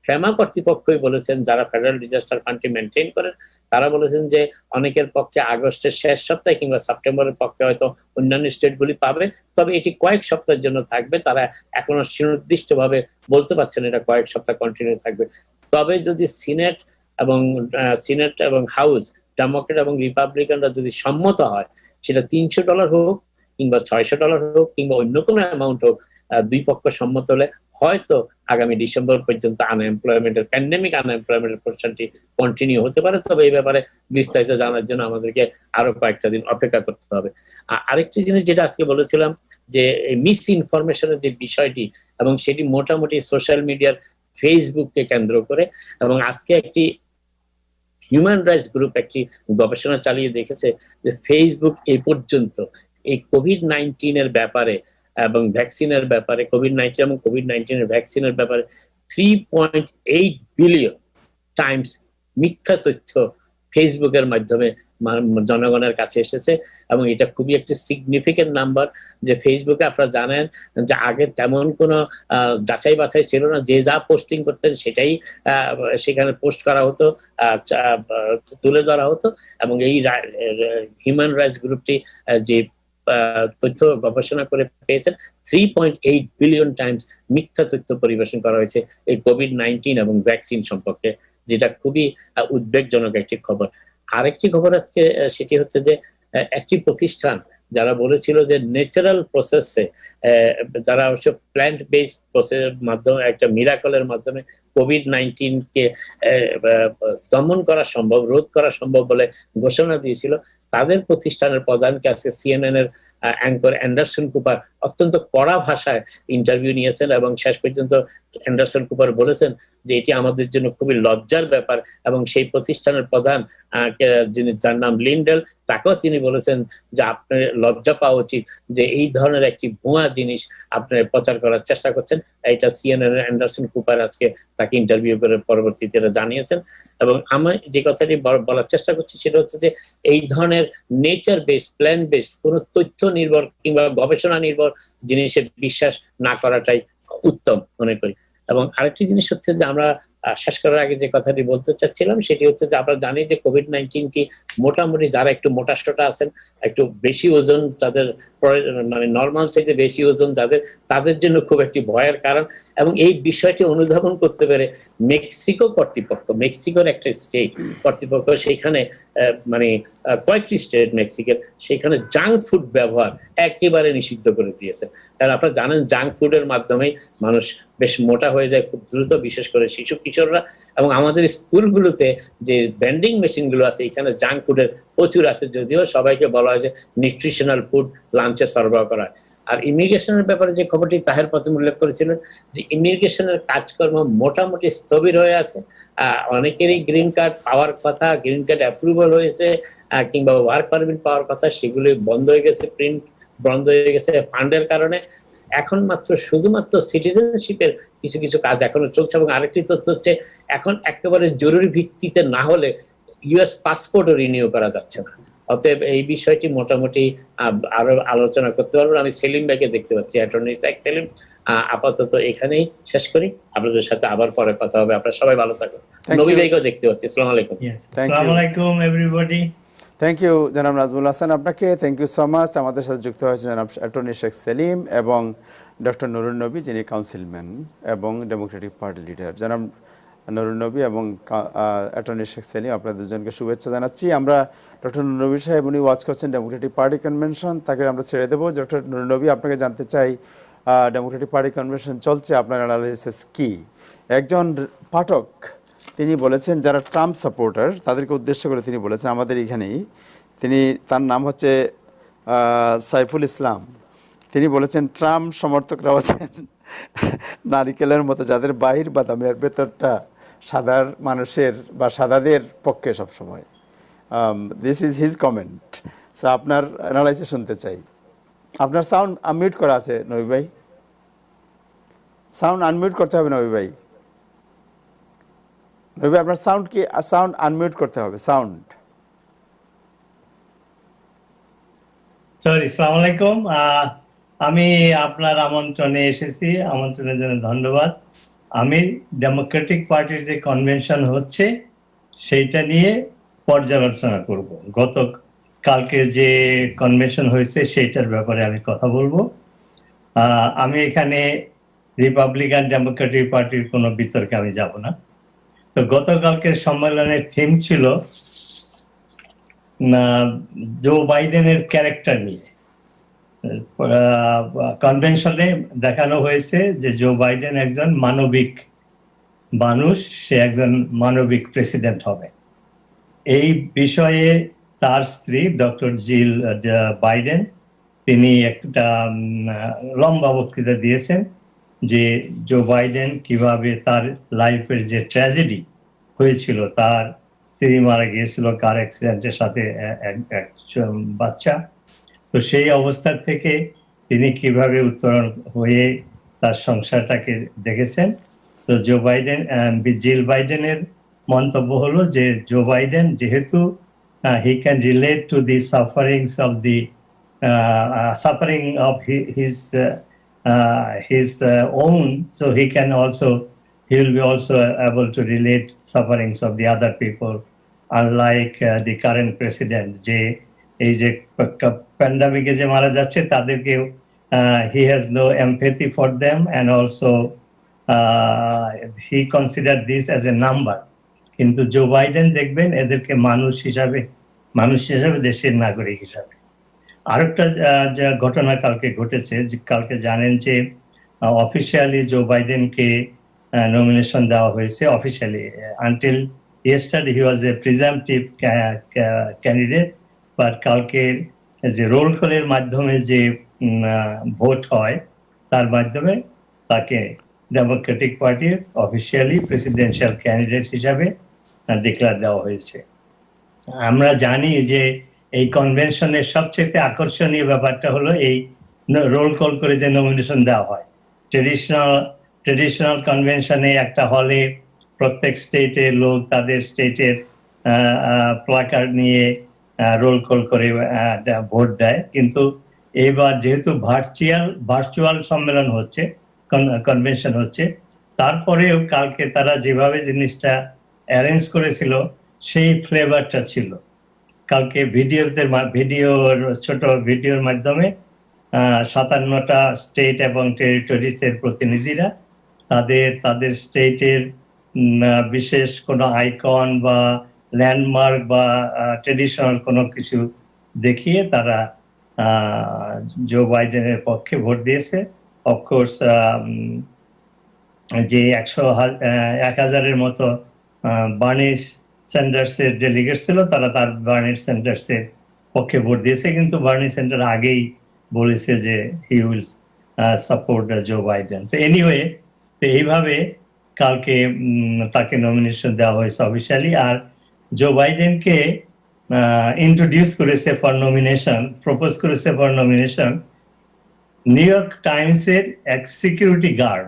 ফেমা কর্তৃপক্ষই বলেছেন, যারা ফেডারেল ডিজাস্টার ফান্ডটি মেনটেন করেন, তারা বলেছেন যে অনেকের পক্ষে আগস্টের শেষ সপ্তাহে কিংবা সেপ্টেম্বরের পক্ষে হয়তো অন্যান্য স্টেটগুলি পাবে, তবে এটি কয়েক সপ্তাহের জন্য থাকবে। তারা এখনো সুনির্দিষ্টভাবে বলতে পারছেন এটা কয়েক সপ্তাহ কন্টিনিউ থাকবে। তবে যদি সিনেট এবং হাউস, ডেমোক্রেট এবং রিপাবলিকানরা যদি সম্মত হয়, সেটা $300 হোক কিংবা $600 হোক কিংবা অন্য কোনো অ্যামাউন্ট হোক, দুই পক্ষ সম্মত হলে হয়তো আগামী ডিসেম্বর পর্যন্ত প্যান্ডেমিক আনএমপ্লয়মেন্টের পোর্শনটি কন্টিনিউ হতে পারে। তবে এই ব্যাপারে বিস্তারিত জানার জন্য আমাদেরকে আরো কয়েকটা দিন অপেক্ষা করতে হবে। আরেকটি জিনিস যেটা আজকে বলেছিলাম, যে মিস ইনফরমেশনের যে বিষয়টি, এবং সেটি মোটামুটি সোশ্যাল মিডিয়ার ফেসবুককে কেন্দ্র করে, এবং আজকে একটি হিউম্যান রাইটস গ্রুপ একটি গবেষণা চালিয়ে দেখেছে যে ফেসবুক এই পর্যন্ত এই কোভিড-19 এর ব্যাপারে এবং ভ্যাকসিনের ব্যাপারে, কোভিড-19 এবং কোভিড-19 এর ভ্যাকসিনের ব্যাপারে 3.8 বিলিয়ন টাইমস মিথ্যা তথ্য ফেসবুকের মাধ্যমে জনগণের কাছে এসেছে। এবং এটা খুবই একটি সিগনিফিকেন্ট নাম্বার, যে ফেসবুকে আপনারা জানেন যে আগে তেমন কোনো যাচাই বাছাই ছিল না, যে যা পোস্টিং করতেন সেটাই সেখানে পোস্ট করা হতো, তুলে ধরা হতো। এবং এই হিউম্যান রাইটস গ্রুপটি যে তথ্য গবেষণা করে পেয়েছেন, 3.8 বিলিয়ন টাইমস মিথ্যা তথ্য পরিবেশন করা হয়েছে এই কোভিড-19 এবং ভ্যাকসিন সম্পর্কে, যেটা খুবই উদ্বেগজনক একটি খবর। আরেকটি খবর আজকে, সেটি হচ্ছে যে একটি প্রতিষ্ঠান যারা বলেছিল যে ন্যাচারাল প্রসেসে, যারা অবশ্য প্ল্যান্ট বেসড প্রসেসের মাধ্যমে, একটা মিরাকলের মাধ্যমে কোভিড-19 কে দমন করা সম্ভব, রোধ করা সম্ভব বলে ঘোষণা দিয়েছিল, তাদের প্রতিষ্ঠানের প্রধানকে আজকে সিএনএন এর অ্যাঙ্কর অ্যান্ডারসন কুপার অত্যন্ত কড়া ভাষায় ইন্টারভিউ নিয়েছেন এবং শেষ পর্যন্ত অ্যান্ডারসন কুপার বলেছেন যে এটি আমাদের জন্য খুবই লজ্জার ব্যাপার, এবং সেই প্রতিষ্ঠানের প্রধান যিনি, যার নাম লিন্ডেল, তাকেও তিনি বলেছেন যে আপনার লজ্জা পাওয়া উচিত যে এই ধরনের একটি ভুয়া জিনিস আপনি প্রচার করার চেষ্টা করছেন। এটা সিএনএন অ্যান্ডারসন কুপার আজকে তাকে ইন্টারভিউ করে পরবর্তীতে জানিয়েছেন। এবং আমি যে কথাটি বলার চেষ্টা করছি সেটা হচ্ছে যে এই ধরনের নেচার বেসড, প্ল্যান বেসড কোন তথ্য নির্ভর কিংবা গবেষণা নির্ভর জিনিসে বিশ্বাস না করাটাই উত্তম মনে করি। এবং আরেকটি জিনিস হচ্ছে যে আমরা শেষ করার আগে যে কথাটি বলতে চাচ্ছিলাম সেটি হচ্ছে যে আমরা জানি যে কোভিড-19 কি মোটামুটি যারা একটু মোটাসোটা আছেন, একটু বেশি ওজন, যাদের মানে নর্মাল চাইতে বেশি ওজন যাদের, তাদের জন্য খুব একটি ভয়ের কারণ। এবং এই বিষয়টি অনুধাবন করতে পেরে মেক্সিকো কর্তৃপক্ষ, মেক্সিকোর একটা স্টেট কর্তৃপক্ষ, সেখানে মানে কয়েকটি স্টেট মেক্সিকোর, সেখানে জাঙ্ক ফুড ব্যবহার একেবারে নিষিদ্ধ করে দিয়েছেন। কারণ আপনারা জানেন জাঙ্ক ফুডের মাধ্যমেই মানুষ বেশ মোটা হয়ে যায় খুব দ্রুত, বিশেষ করে শিশু কিশোররা। এবং আমাদের স্কুলগুলোতে যে ভেন্ডিং মেশিন গুলো আছে এখানে জাঙ্ক ফুডের প্রচুর আছে, যদিও সবাইকে বলা হয় যে নিউট্রিশনাল ফুড লাঞ্চে সরবরাহ করা হয়। আর ইমিগ্রেশনের ব্যাপারে যে খবরটি তাহের প্রথম উল্লেখ করেছিলেন যে ইমিগ্রেশনের কাজকর্ম মোটামুটি স্থবির হয়ে আছে। অনেকেরই গ্রিন কার্ড পাওয়ার কথা, গ্রিন কার্ড অ্যাপ্রুভাল হয়েছে কিংবা ওয়ার্ক পারমিট পাওয়ার কথা, সেগুলি বন্ধ হয়ে গেছে, প্রিন্ট বন্ধ হয়ে গেছে ফান্ডের কারণে। এখন মাত্র শুধুমাত্র সিটিজেনশিপের কিছু কিছু কাজ এখনো চলছে। এবং আরেকটি তথ্য হচ্ছে এখন একেবারে জরুরি ভিত্তিতে না হলে ইউএস পাসপোর্টও রিনিউ করা যাচ্ছে না। অতএব এই বিষয়টি মোটামুটি আরো আলোচনা করতে পারবো। আমি সেলিম ভাইকে দেখতে পাচ্ছি, অ্যাটর্নি সেলিম। আপাতত এখানেই শেষ করি, আপনাদের সাথে আবার পরে কথা হবে। আপনারা সবাই ভালো থাকুন। নবী ভাইকেও দেখতে পাচ্ছি। আসসালামু আলাইকুম। আসসালামু আলাইকুম এভরিবডি। থ্যাংক ইউ জনাব নাজমুল হাসান, আপনাকে থ্যাংক ইউ সো মাচ। আমাদের সাথে যুক্ত হয়েছে জনাব অ্যাটর্নি শেখ সেলিম এবং ডক্টর নুরুন নবী, যিনি কাউন্সিলম্যান এবং ডেমোক্রেটিক পার্টি লিডার। জনাব নুরুন নবী এবং অ্যাটর্নি শেখ সেলিম, আপনাদের দুজনকে শুভেচ্ছা জানাচ্ছি। আমরা ডক্টর নুরুন নবী সাহেব, উনি ওয়াচ করছেন ডেমোক্রেটিক পার্টি কনভেনশন, তাকে আমরা ছেড়ে দেবো। ডক্টর নুরুন নবী, আপনাকে জানতে চাই ডেমোক্রেটিক পার্টি কনভেনশন চলছে, আপনার অ্যানালাইসিস কি? একজন পাঠক তিনি বলেছেন যারা ট্রাম্প সাপোর্টার তাদেরকে উদ্দেশ্য করে তিনি বলেছেন আমাদের এখানেই, তার নাম হচ্ছে সাইফুল ইসলাম। তিনি বলেছেন ট্রাম্প সমর্থকরা হচ্ছেন নারিকেলের মতো, যাদের বাহির বাদামি আর ভেতরটা সাদার মানুষের বা সাদাদের পক্ষে সবসময়। This is his comment. So আপনার অ্যানালাইসিস শুনতে চাই। আপনার সাউন্ড আনমিউট করা আছে নবী ভাই, সাউন্ড আনমিউট করতে হবে নবী ভাই। নবী ভাই আপনার সাউন্ড কি, সাউন্ড আনমিউট করতে হবে, সাউন্ড। সরি, আসসালামু আলাইকুম। আমি আপনার আমন্ত্রণে এসেছি, আমন্ত্রণের জন্য ধন্যবাদ। আমি ডেমোক্রেটিক পার্টির যে কনভেনশন হচ্ছে সেইটা নিয়ে পর্যালোচনা করব। কালকে যে কনভেনশন হয়েছে সেইটার ব্যাপারে আমি কথা বলবো। আমি এখানে রিপাবলিকান ডেমোক্রেটিক পার্টির কোনো বিতর্কে আমি যাব না। তো গতকালকের সম্মেলনের থিম ছিল জো বাইডেনের ক্যারেক্টার নিয়ে। কনভেনশনে দেখানো হয়েছে যে জো বাইডেন একজন মানবিক মানুষ, সে একজন মানবিক প্রেসিডেন্ট হবে। এই বিষয়ে তার স্ত্রী ডক্টর জিল বাইডেন, তিনি একটা লম্বা বক্তৃতা দিয়েছেন যে জো বাইডেন কিভাবে তার লাইফের যে ট্র্যাজেডি হয়েছিল, তার স্ত্রী মারা গিয়েছিল কার অ্যাক্সিডেন্টের সাথে, এক বাচ্চা। তো সেই অবস্থা থেকে তিনি কিভাবে উত্তরণ হয়ে তার সংসারটাকে দেখেছেন। তো জো বাইডেন, জিল বাইডেনের মন্তব্য হলো যে জো বাইডেন যেহেতু he can relate to the sufferings of the suffering of his own, so he will be also able to relate sufferings of the other people, unlike the current president, যে এই যে প্যান্ডামিকে যে মারা যাচ্ছে তাদেরকে he has no empathy for them, and also he considered this as a number. কিন্তু Joe Biden দেখবেন এদেরকে মানুষ হিসাবে, দেশের নাগরিক হিসাবে। আরেকটা ঘটনা কালকে ঘটেছে, কালকে জানেন যে অফিসিয়ালি জো বাইডেনকে নমিনেশন দেওয়া হয়েছে officially. Until yesterday he was a presumptive candidate, but কালকে যে রোল কলের মাধ্যমে যে ভোট হয় তার মাধ্যমে তাকে ডেমোক্রেটিক পার্টির অফিসিয়ালি প্রেসিডেন্সিয়াল ক্যান্ডিডেট হিসাবে ডিক্লেয়ার দেওয়া হয়েছে। আমরা জানি যে এই কনভেনশনের সবচেয়ে আকর্ষণীয় ব্যাপারটা হলো এই রোল কল করে যে নমিনেশন দেওয়া হয়। ট্রেডিশনাল কনভেনশনে একটা হলে প্রত্যেক স্টেটের লোক তাদের স্টেটের প্লাকার্ড নিয়ে রোল কল করে ভোট দেয়, কিন্তু এবার যেহেতু ভার্চুয়াল সম্মেলন হচ্ছে, কনভেনশন হচ্ছে, তারপরেও কালকে তারা যেভাবে জিনিসটা অ্যারেঞ্জ করেছিল সেই ফ্লেভারটা ছিল। কালকে ছোট ভিডিওর মাধ্যমে 57টা স্টেট এবং টেরিটরিজের প্রতিনিধিরা তাদের স্টেটের বিশেষ কোনো আইকন বা ল্যান্ডমার্ক বা ট্রেডিশনাল কোনো কিছু দেখিয়ে তারা জো বাইডেনের পক্ষে ভোট দিয়েছে। অফকোর্স যে 1,000-এর মতো বার্নি স্যান্ডার্সের ডেলিগেট ছিল, তারা বার্নি স্যান্ডার্সের পক্ষে ভোট দিয়েছে, কিন্তু বার্নি স্যান্ডার্স আগেই বলেছে যে he will support Joe Biden. Anyway, তো এইভাবে কালকে তাকে নমিনেশন দেওয়া হয়েছে অফিসিয়ালি। আর জো বাইডেনকে ইন্ট্রোডিউস করেছে ফর নমিনেশন, প্রপোজ করেছে ফর নমিনেশন নিউ ইয়র্ক টাইমসের এক সিকিউরিটি গার্ড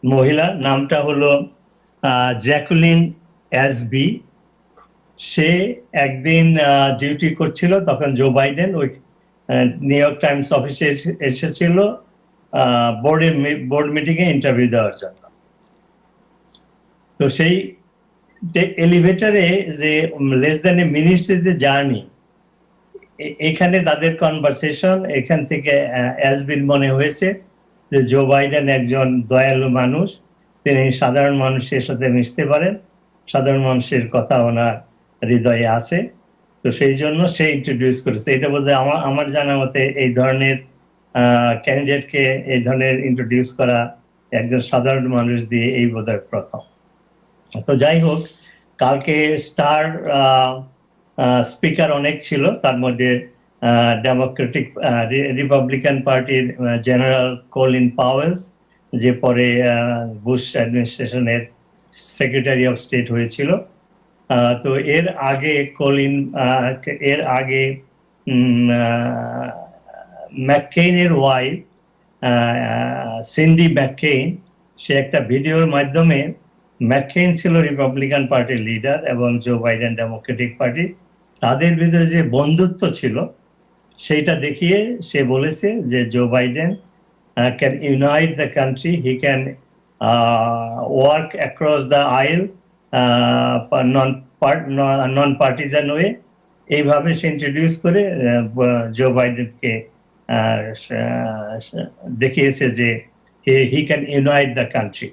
মহিলা, নামটা হলো জ্যাকুলিন অ্যাসবি। সে একদিন ডিউটি করছিল, তখন জো বাইডেন ওই নিউ ইয়র্ক টাইমস অফিসে এসেছিল বোর্ড মিটিংয়ে ইন্টারভিউ দেওয়ার জন্য। তো সেই এলিভেটরে যে লেস দ্যান এ মিনিটসের যে জার্নি, এখানে তাদের কনভারসেশন, এখান থেকে অ্যাসবির মনে হয়েছে যে জো বাইডেন একজন দয়ালু মানুষ, তিনি সাধারণ মানুষের সাথে মিশতে পারেন, সাধারণ মানুষের কথা ওনার হৃদয়ে আছে। তো সেই জন্য সে ইন্ট্রোডিউস করেছে। এটা বোধহয় আমার জানা মতে এই ধরনের ক্যান্ডিডেটকে এই ধরনের ইন্ট্রোডিউস করা একজন সাধারণ মানুষ দিয়ে এই বোধহয় প্রথম। তো যাই হোক, কালকে স্টার স্পিকার অনেক ছিল, তার মধ্যে রিপাবলিকান পার্টির জেনারেল কলিন পাওয়েলস, যে পরে বুশ অ্যাডমিনিস্ট্রেশনের সেক্রেটারি অফ স্টেট হয়েছিল। তো এর আগে ম্যাককেইনের ওয়াইফ সিন্ডি ম্যাককেইন, সে একটা ভিডিওর মাধ্যমে, ম্যাককেইন ছিল রিপাবলিকান পার্টির লিডার এবং জো বাইডেন ডেমোক্রেটিক পার্টি, তাদের ভিতরে যে বন্ধুত্ব ছিল সেইটা দেখিয়ে সে বলেছে যে Joe Biden can unite the country, he can work across the aisle non partisan way. এইভাবে সে ইন্ট্রোডিউস করে জো বাইডেনকে দেখিয়েছে যে he can unite the country.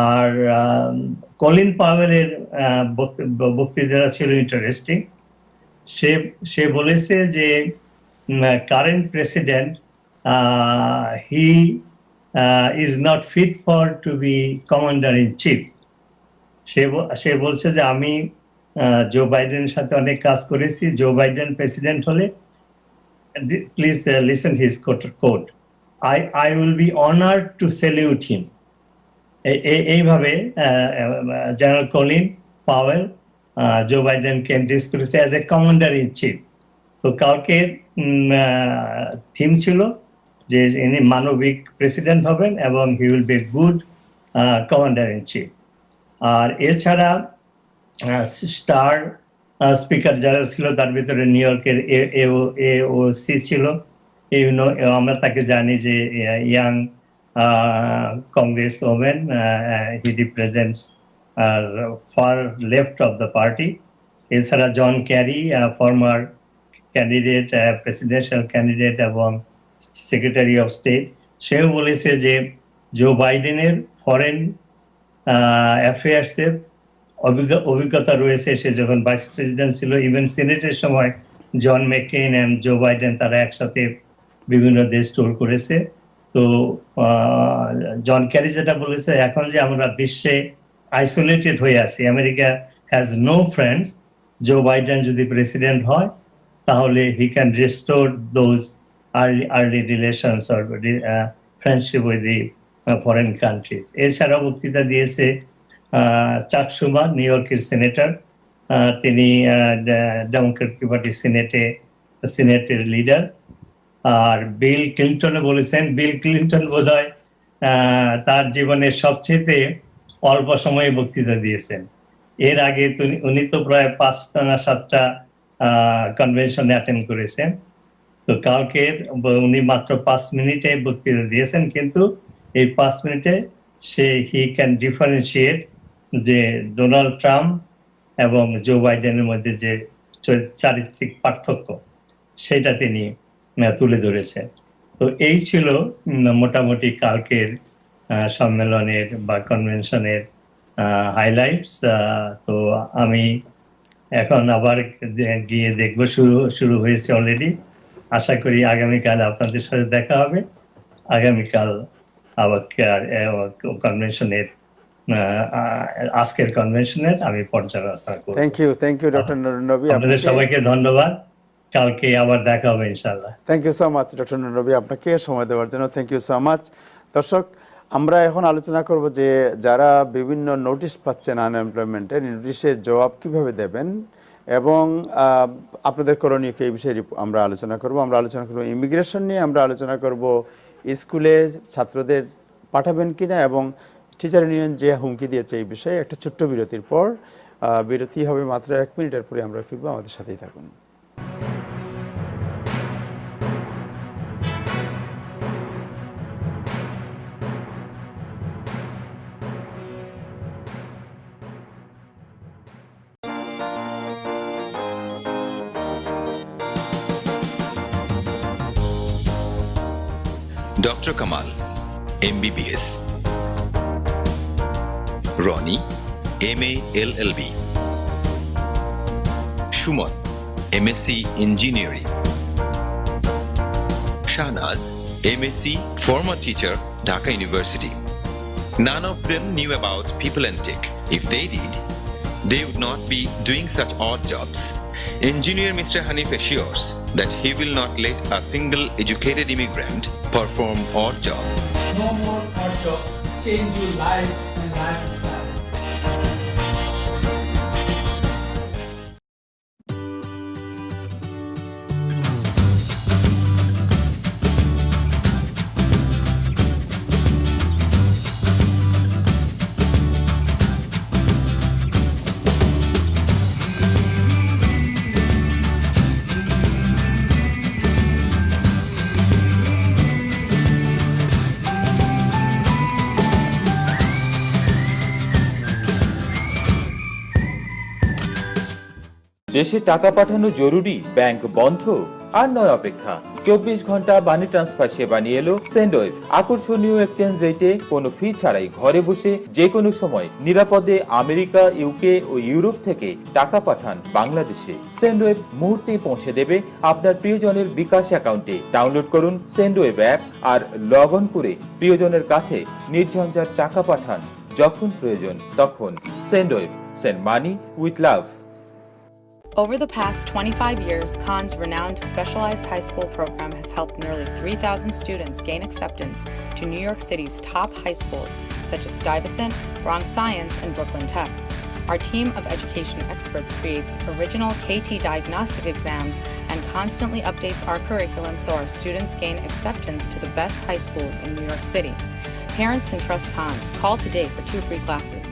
আর কলিন পাওয়েলের বক্তৃতা ছিল ইন্টারেস্টিং। সে বলেছে যে current president he is not fit for to be commander in chief. সে বলছে যে আমি জো বাইডেনের সাথে অনেক কাজ করেছি, জো বাইডেন প্রেসিডেন্ট হলে, please listen his quote, I will be honoured to salute him. এইভাবে জেনারেল কলিন পাওয়েল জো বাইডেনকে ইন্ট্রোডিউস করেছে as a commander in chief. তো কালকে থিম ছিল যে ইনি মানবিক প্রেসিডেন্ট হবেন এবং he will be good commander in chief. আর এছাড়া স্টার স্পিকার যারা ছিল, তার ভিতরে নিউ ইয়র্কের এওসি ছিল, আমরা তাকে জানি যে young congress women, he represents far left of the party. এছাড়া John Kerry, former candidate, presidential candidate এবং সেক্রেটারি অফ স্টেট, সেও বলেছে যে জো বাইডেনের ফরেন অ্যাফেয়ার্সের অভিজ্ঞতা রয়েছে। সে যখন ভাইস প্রেসিডেন্ট ছিল, ইভেন সিনেটের সময় John McCain and Joe Biden তারা একসাথে বিভিন্ন দেশ ট্যুর করেছে। তো জন ক্যারি যেটা বলেছে, এখন যে আমরা বিশ্বে আইসোলেটেড হয়ে আছি, America has no friends, Joe Biden যদি প্রেসিডেন্ট হয় তাহলে he can restore those early relations or friendship with the foreign countries. এছাড়াও বক্তৃতা দিয়েছে চাক সুমা, নিউ ইয়র্কের সেনেটর। তিনি ডেমোক্রেটিক পার্টি সিনেটের লিডার। আর বিল ক্লিন্টনও বলেছেন, বিল ক্লিন্টন বোধহয় তার জীবনের সবচেয়ে অল্প সময়ে বক্তৃতা দিয়েছেন। এর আগে উনি তো প্রায় 5টা না 7টা কনভেনশনে অ্যাটেন্ড করেছেন। তো কালকে উনি মাত্র 5 মিনিটে বক্তৃতা দিয়েছেন, কিন্তু এই 5 মিনিটে হি ক্যান ডিফারেন্সিয়েট যে ডোনাল্ড ট্রাম্প এবং জো বাইডেনের মধ্যে যে চারিত্রিক পার্থক্য সেটা তিনি তুলে ধরেছেন। তো এই ছিল মোটামুটি কালকের সম্মেলনের বা কনভেনশনের হাইলাইটস। তো আমি এখন আবার গিয়ে দেখব, শুরু হয়েছে অলরেডি। আশা করি আগামীকাল আপনাদের সাথে দেখা হবে। আগামীকাল আবার কনভেনশনের আজকের কনভেনশনের আমি পর্যালোচনা করব। Thank you doctor Nurnabi. আপনাদের সবাইকে ধন্যবাদ। কালকে আবার দেখা হবে ইনশাআল্লাহ। Thank you so much doctor Nurnabi, আপনাকে সময় দেওয়ার জন্য থ্যাংক ইউ সো মাচ। দর্শক, আমরা এখন আলোচনা করব যে যারা বিভিন্ন নোটিশ পাচ্ছেন আনএমপ্লয়মেন্টের, নোটিশের জবাব কিভাবে দেবেন এবং আপনাদের করণীয় এই বিষয়ে আমরা আলোচনা করব। ইমিগ্রেশন নিয়ে আমরা আলোচনা করব, স্কুলে ছাত্রদের পাঠাবেন কিনা এবং টিচার ইউনিয়ন যে হুমকি দিয়েছে এই বিষয়ে। একটা ছোট্ট বিরতির পর, বিরতি হবে মাত্র 1 মিনিটের পরে আমরা ফিরবো। আমাদের সাথেই থাকুন। Dr. Kamal, MBBS. Ronnie, MA LLB. Shuman, MSc Engineering. Shahnaz, MSc, former teacher, Dhaka University. None of them knew about People and Tech. If they did, they would not be doing such odd jobs. Engineer Mr. Hanif assures that he will not let a single educated immigrant perform odd job. No more odd job. Change your life and lifestyle. দেশে টাকা পাঠানো জরুরি, bank বন্ধ, আর নয় অপেক্ষা। 24 ঘন্টা money transfer সেবা নিয়ে এলো সেন্ডওয়েভ। আকর্ষণীয় এক্সচেঞ্জ রেটে কোনো ফি ছাড়াই ঘরে বসে যে কোনো সময় নিরাপদে আমেরিকা, ইউকে ও ইউরোপ থেকে টাকা পাঠান বাংলাদেশে। সেন্ডওয়েভ মুহূর্তেই পৌঁছে দেবে আপনার প্রিয়জনের বিকাশ অ্যাকাউন্টে। ডাউনলোড করুন সেন্ডওয়েভ অ্যাপ আর লগ অন করে প্রিয়জনের কাছে নির্ঝঞ্ঝাট টাকা পাঠান যখন প্রয়োজন তখন। Sendwave, send money with love. Over the past 25 years, Khan's renowned specialized high school program has helped nearly 3,000 students gain acceptance to New York City's top high schools, such as Stuyvesant, Bronx Science, and Brooklyn Tech. Our team of education experts creates original KT diagnostic exams and constantly updates our curriculum so our students gain acceptance to the best high schools in New York City. Parents can trust Khan's. Call today for 2 free classes.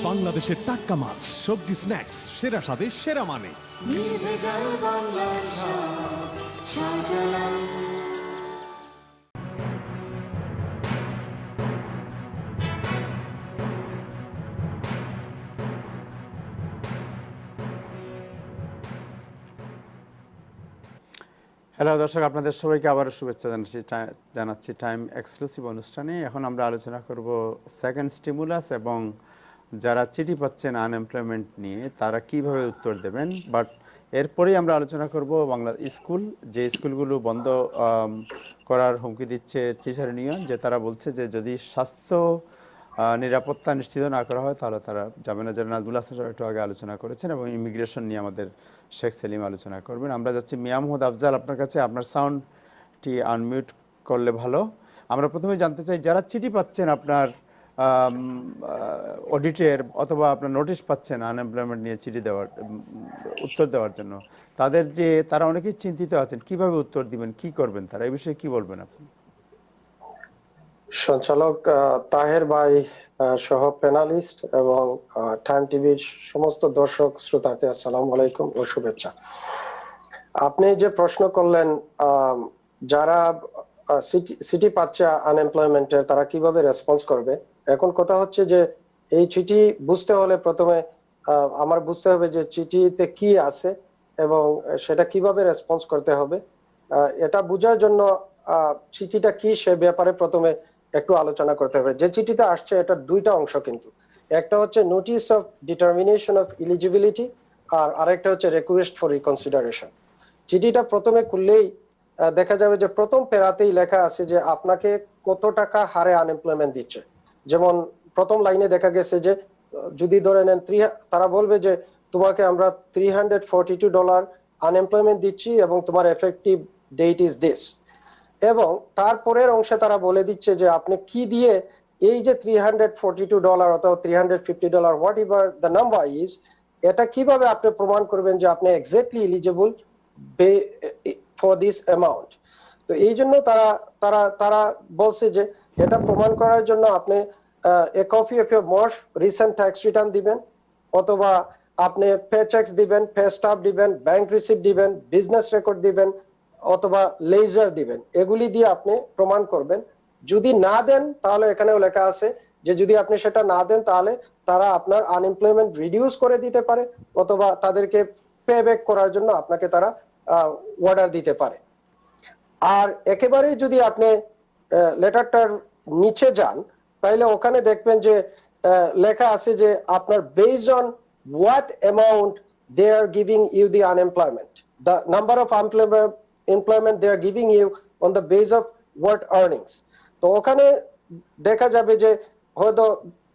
বাংলাদেশের টাটকা মাছ, সবজি, snacks, সেরা স্বাদে সেরা মানে। Hello দর্শক, আপনাদের সবাইকে আবারও শুভেচ্ছা জানাচ্ছি টাইম এক্সক্লুসিভ অনুষ্ঠানে। এখন আমরা আলোচনা করব সেকেন্ড স্টিমুলাস এবং যারা চিঠি পাচ্ছেন আনএমপ্লয়মেন্ট নিয়ে তারা কিভাবে উত্তর দেবেন। বাট এরপরেই আমরা আলোচনা করব বাংলা স্কুল, যে স্কুলগুলো বন্ধ করার হুমকি দিচ্ছে টিচার ইউনিয়ন, যে তারা বলছে যে যদি স্বাস্থ্য নিরাপত্তা নিশ্চিত না করা হয় তাহলে তারা যাবে না, যারা নাজমুল হাসান সাহেব একটু আগে আলোচনা করেছেন, এবং ইমিগ্রেশন নিয়ে আমাদের শেখ সেলিম আলোচনা করবেন। আমরা যাচ্ছি মিয়া মোহাম্মদ আফজাল আপনার কাছে, আপনার সাউন্ডটি আনমিউট করলে ভালো। আমরা প্রথমে জানতে চাই, যারা চিঠি পাচ্ছেন আপনার অডিটের অথবা আপনার নোটিশ পাচ্ছেন আনএমপ্লয়মেন্ট নিয়ে চিঠি দেওয়ার উত্তর দেওয়ার জন্য, তারা অনেকেই চিন্তিত আছেন কিভাবে উত্তর দিবেন, কি করবেন তারা, এই বিষয়ে কি বলবেন আপনি? সঞ্চালক তাহের ভাই সহ প্যানালিস্ট এবং টাইম টিভির সমস্ত দর্শক শ্রোতাকে আসসালামু আলাইকুম ও শুভেচ্ছা। আপনি যে প্রশ্ন করলেন, যারা চিঠি পাচ্ছে আনএমপ্লয়মেন্টের তারা কিভাবে রেসপন্স করবে, এখন কথা হচ্ছে যে এই চিঠি বুঝতে হলে প্রথমে আমার বুঝতে হবে যে চিঠিতে কি আছে এবং সেটা কিভাবে রেসপন্স করতে হবে। এটা বোঝার জন্য চিঠিটা কি সে ব্যাপারে প্রথমে একটু আলোচনা করতে হবে। যে চিঠিটা আসছে এটা দুইটা অংশ, কিন্তু একটা হচ্ছে notice of determination of eligibility আর আরেকটা হচ্ছে রিকোয়েস্ট ফর রিকনসিডারেশন। চিঠিটা প্রথমে খুললেই দেখা যাবে যে প্রথম প্যারাতেই লেখা আছে যে আপনাকে কত টাকা হারে আনএমপ্লয়মেন্ট দিচ্ছে। যেমন প্রথম লাইনে দেখা গেছে যে যদি ধরে নেন তারা বলবে যে তোমাকে আমরা $342 আনএমপ্লয়মেন্ট দিচ্ছি এবং তোমার এফেক্টিভ ডেট ইজ দিস, এবং তারপরের অংশে তারা বলে দিচ্ছে যে আপনি কি দিয়ে এই যে $342 অথবা $350 what ever the number is, এটা কিভাবে আপনি প্রমাণ করবেন যে আপনি exactly eligible for this amount. তো এই জন্য তারা বলছে যে এটা প্রমাণ করার জন্য আপনি a copy of your most recent tax return দিবেন, অথবা আপনি পে চেকস দিবেন, পে স্টাফ দিবেন, ব্যাংক রিসিপ্ট দিবেন, বিজনেস রেকর্ড দিবেন, অথবা লেজার দিবেন। এগুলি দিয়ে আপনি প্রমাণ করবেন। যদি না দেন তাহলে এখানেও লেখা আছে যে যদি আপনি সেটা না দেন তাহলে তারা আপনার আনএমপ্লয়মেন্ট রিডিউস করে দিতে পারে, অথবা তাদেরকে পে ব্যাক করার জন্য আপনাকে তারা অর্ডার দিতে পারে। আর একেবারে যদি আপনি লেটারটার নিচে যান তাহলে ওখানে দেখবেন যে লেখা আছে যে আপনার based on what amount they are giving you the unemployment, the number of employment they are giving you on the base of what earnings। তো ওখানে দেখা যাবে যে হয়তো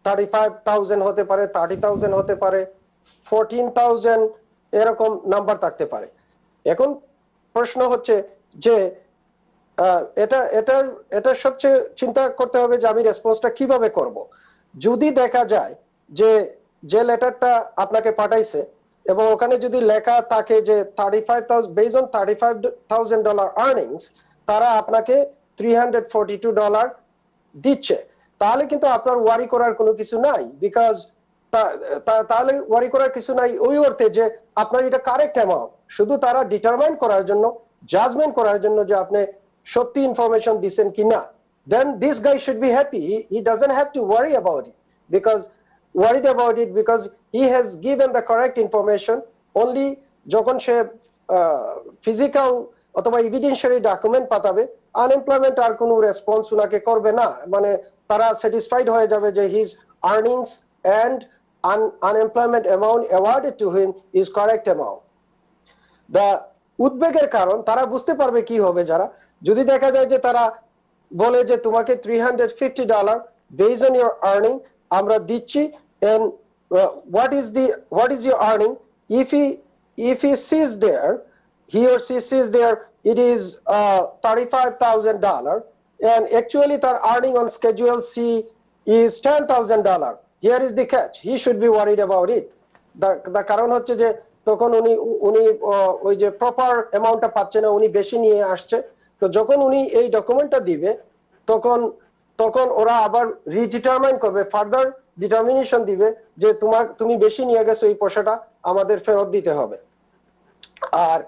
35,000 হতে পারে, 30,000 হতে পারে, 14,000 এরকম নাম্বার থাকতে পারে। এখন প্রশ্ন হচ্ছে যে এটা সবচেয়ে চিন্তা করতে হবে যে আমি রেসপন্সটা কিভাবে করব। যদি দেখা যায় যে লেটারটা আপনাকে পাঠাইছে এবং ওখানে যদি লেখা থাকে যে 35,000 বেসড অন $35,000 আর্নিংস তারা আপনাকে $342 দিচ্ছে, তাহলে কিন্তু আপনার ওয়ারি করার কোনো কিছু নাই। বিকজ তাহলে ওয়ারি করার কিছু নাই ওই অর্থে যে আপনার এটা কারেক্ট অ্যামাউন্ট, শুধু তারা ডিটারমাইন করার জন্য, জাজমেন্ট করার জন্য যে আপনি সত্যি ইনফরমেশন দিচ্ছেন কিনা। Then this guy should be happy, he doesn't have to worry about it worried about it because he has given the correct information only যখন সে ফিজিক্যাল অথবা এভিডেন্সিয়ারি ডকুমেন্ট পাঠাবে আনএমপ্লয়মেন্ট আর কোনো রেসপন্স উনাকে করবে না, মানে তারা স্যাটিসফাইড হয়ে যাবে যে his earnings and unemployment amount awarded to him is correct amount. The উদ্বেগের কারণ তারা বুঝতে পারবে কি হবে যারা যদি দেখা যায় যে তারা বলে যে তোমাকে $350 বেসড অন ইউর আর্নিং আমরা দিচ্ছি, and what is your earning, if he sees there, he or she sees there it is $35,000 and actually their earning on schedule C is $10,000, here is the catch, he should be worried about it। the কারণ হচ্ছে যে তখন উনি ওই যে proper অ্যামাউন্টটা পাচ্ছে না, উনি বেশি নিয়ে আসছে। তো যখন উনি এই ডকুমেন্টটা দিবে তখন ওরা আবার রিডিটারমাইন করবে, ফার্দার ডিটারমিনেশন দিবে যে তুমি বেশি নিয়ে গেছো, এই পয়সাটা আমাদের ফেরত দিতে হবে। আর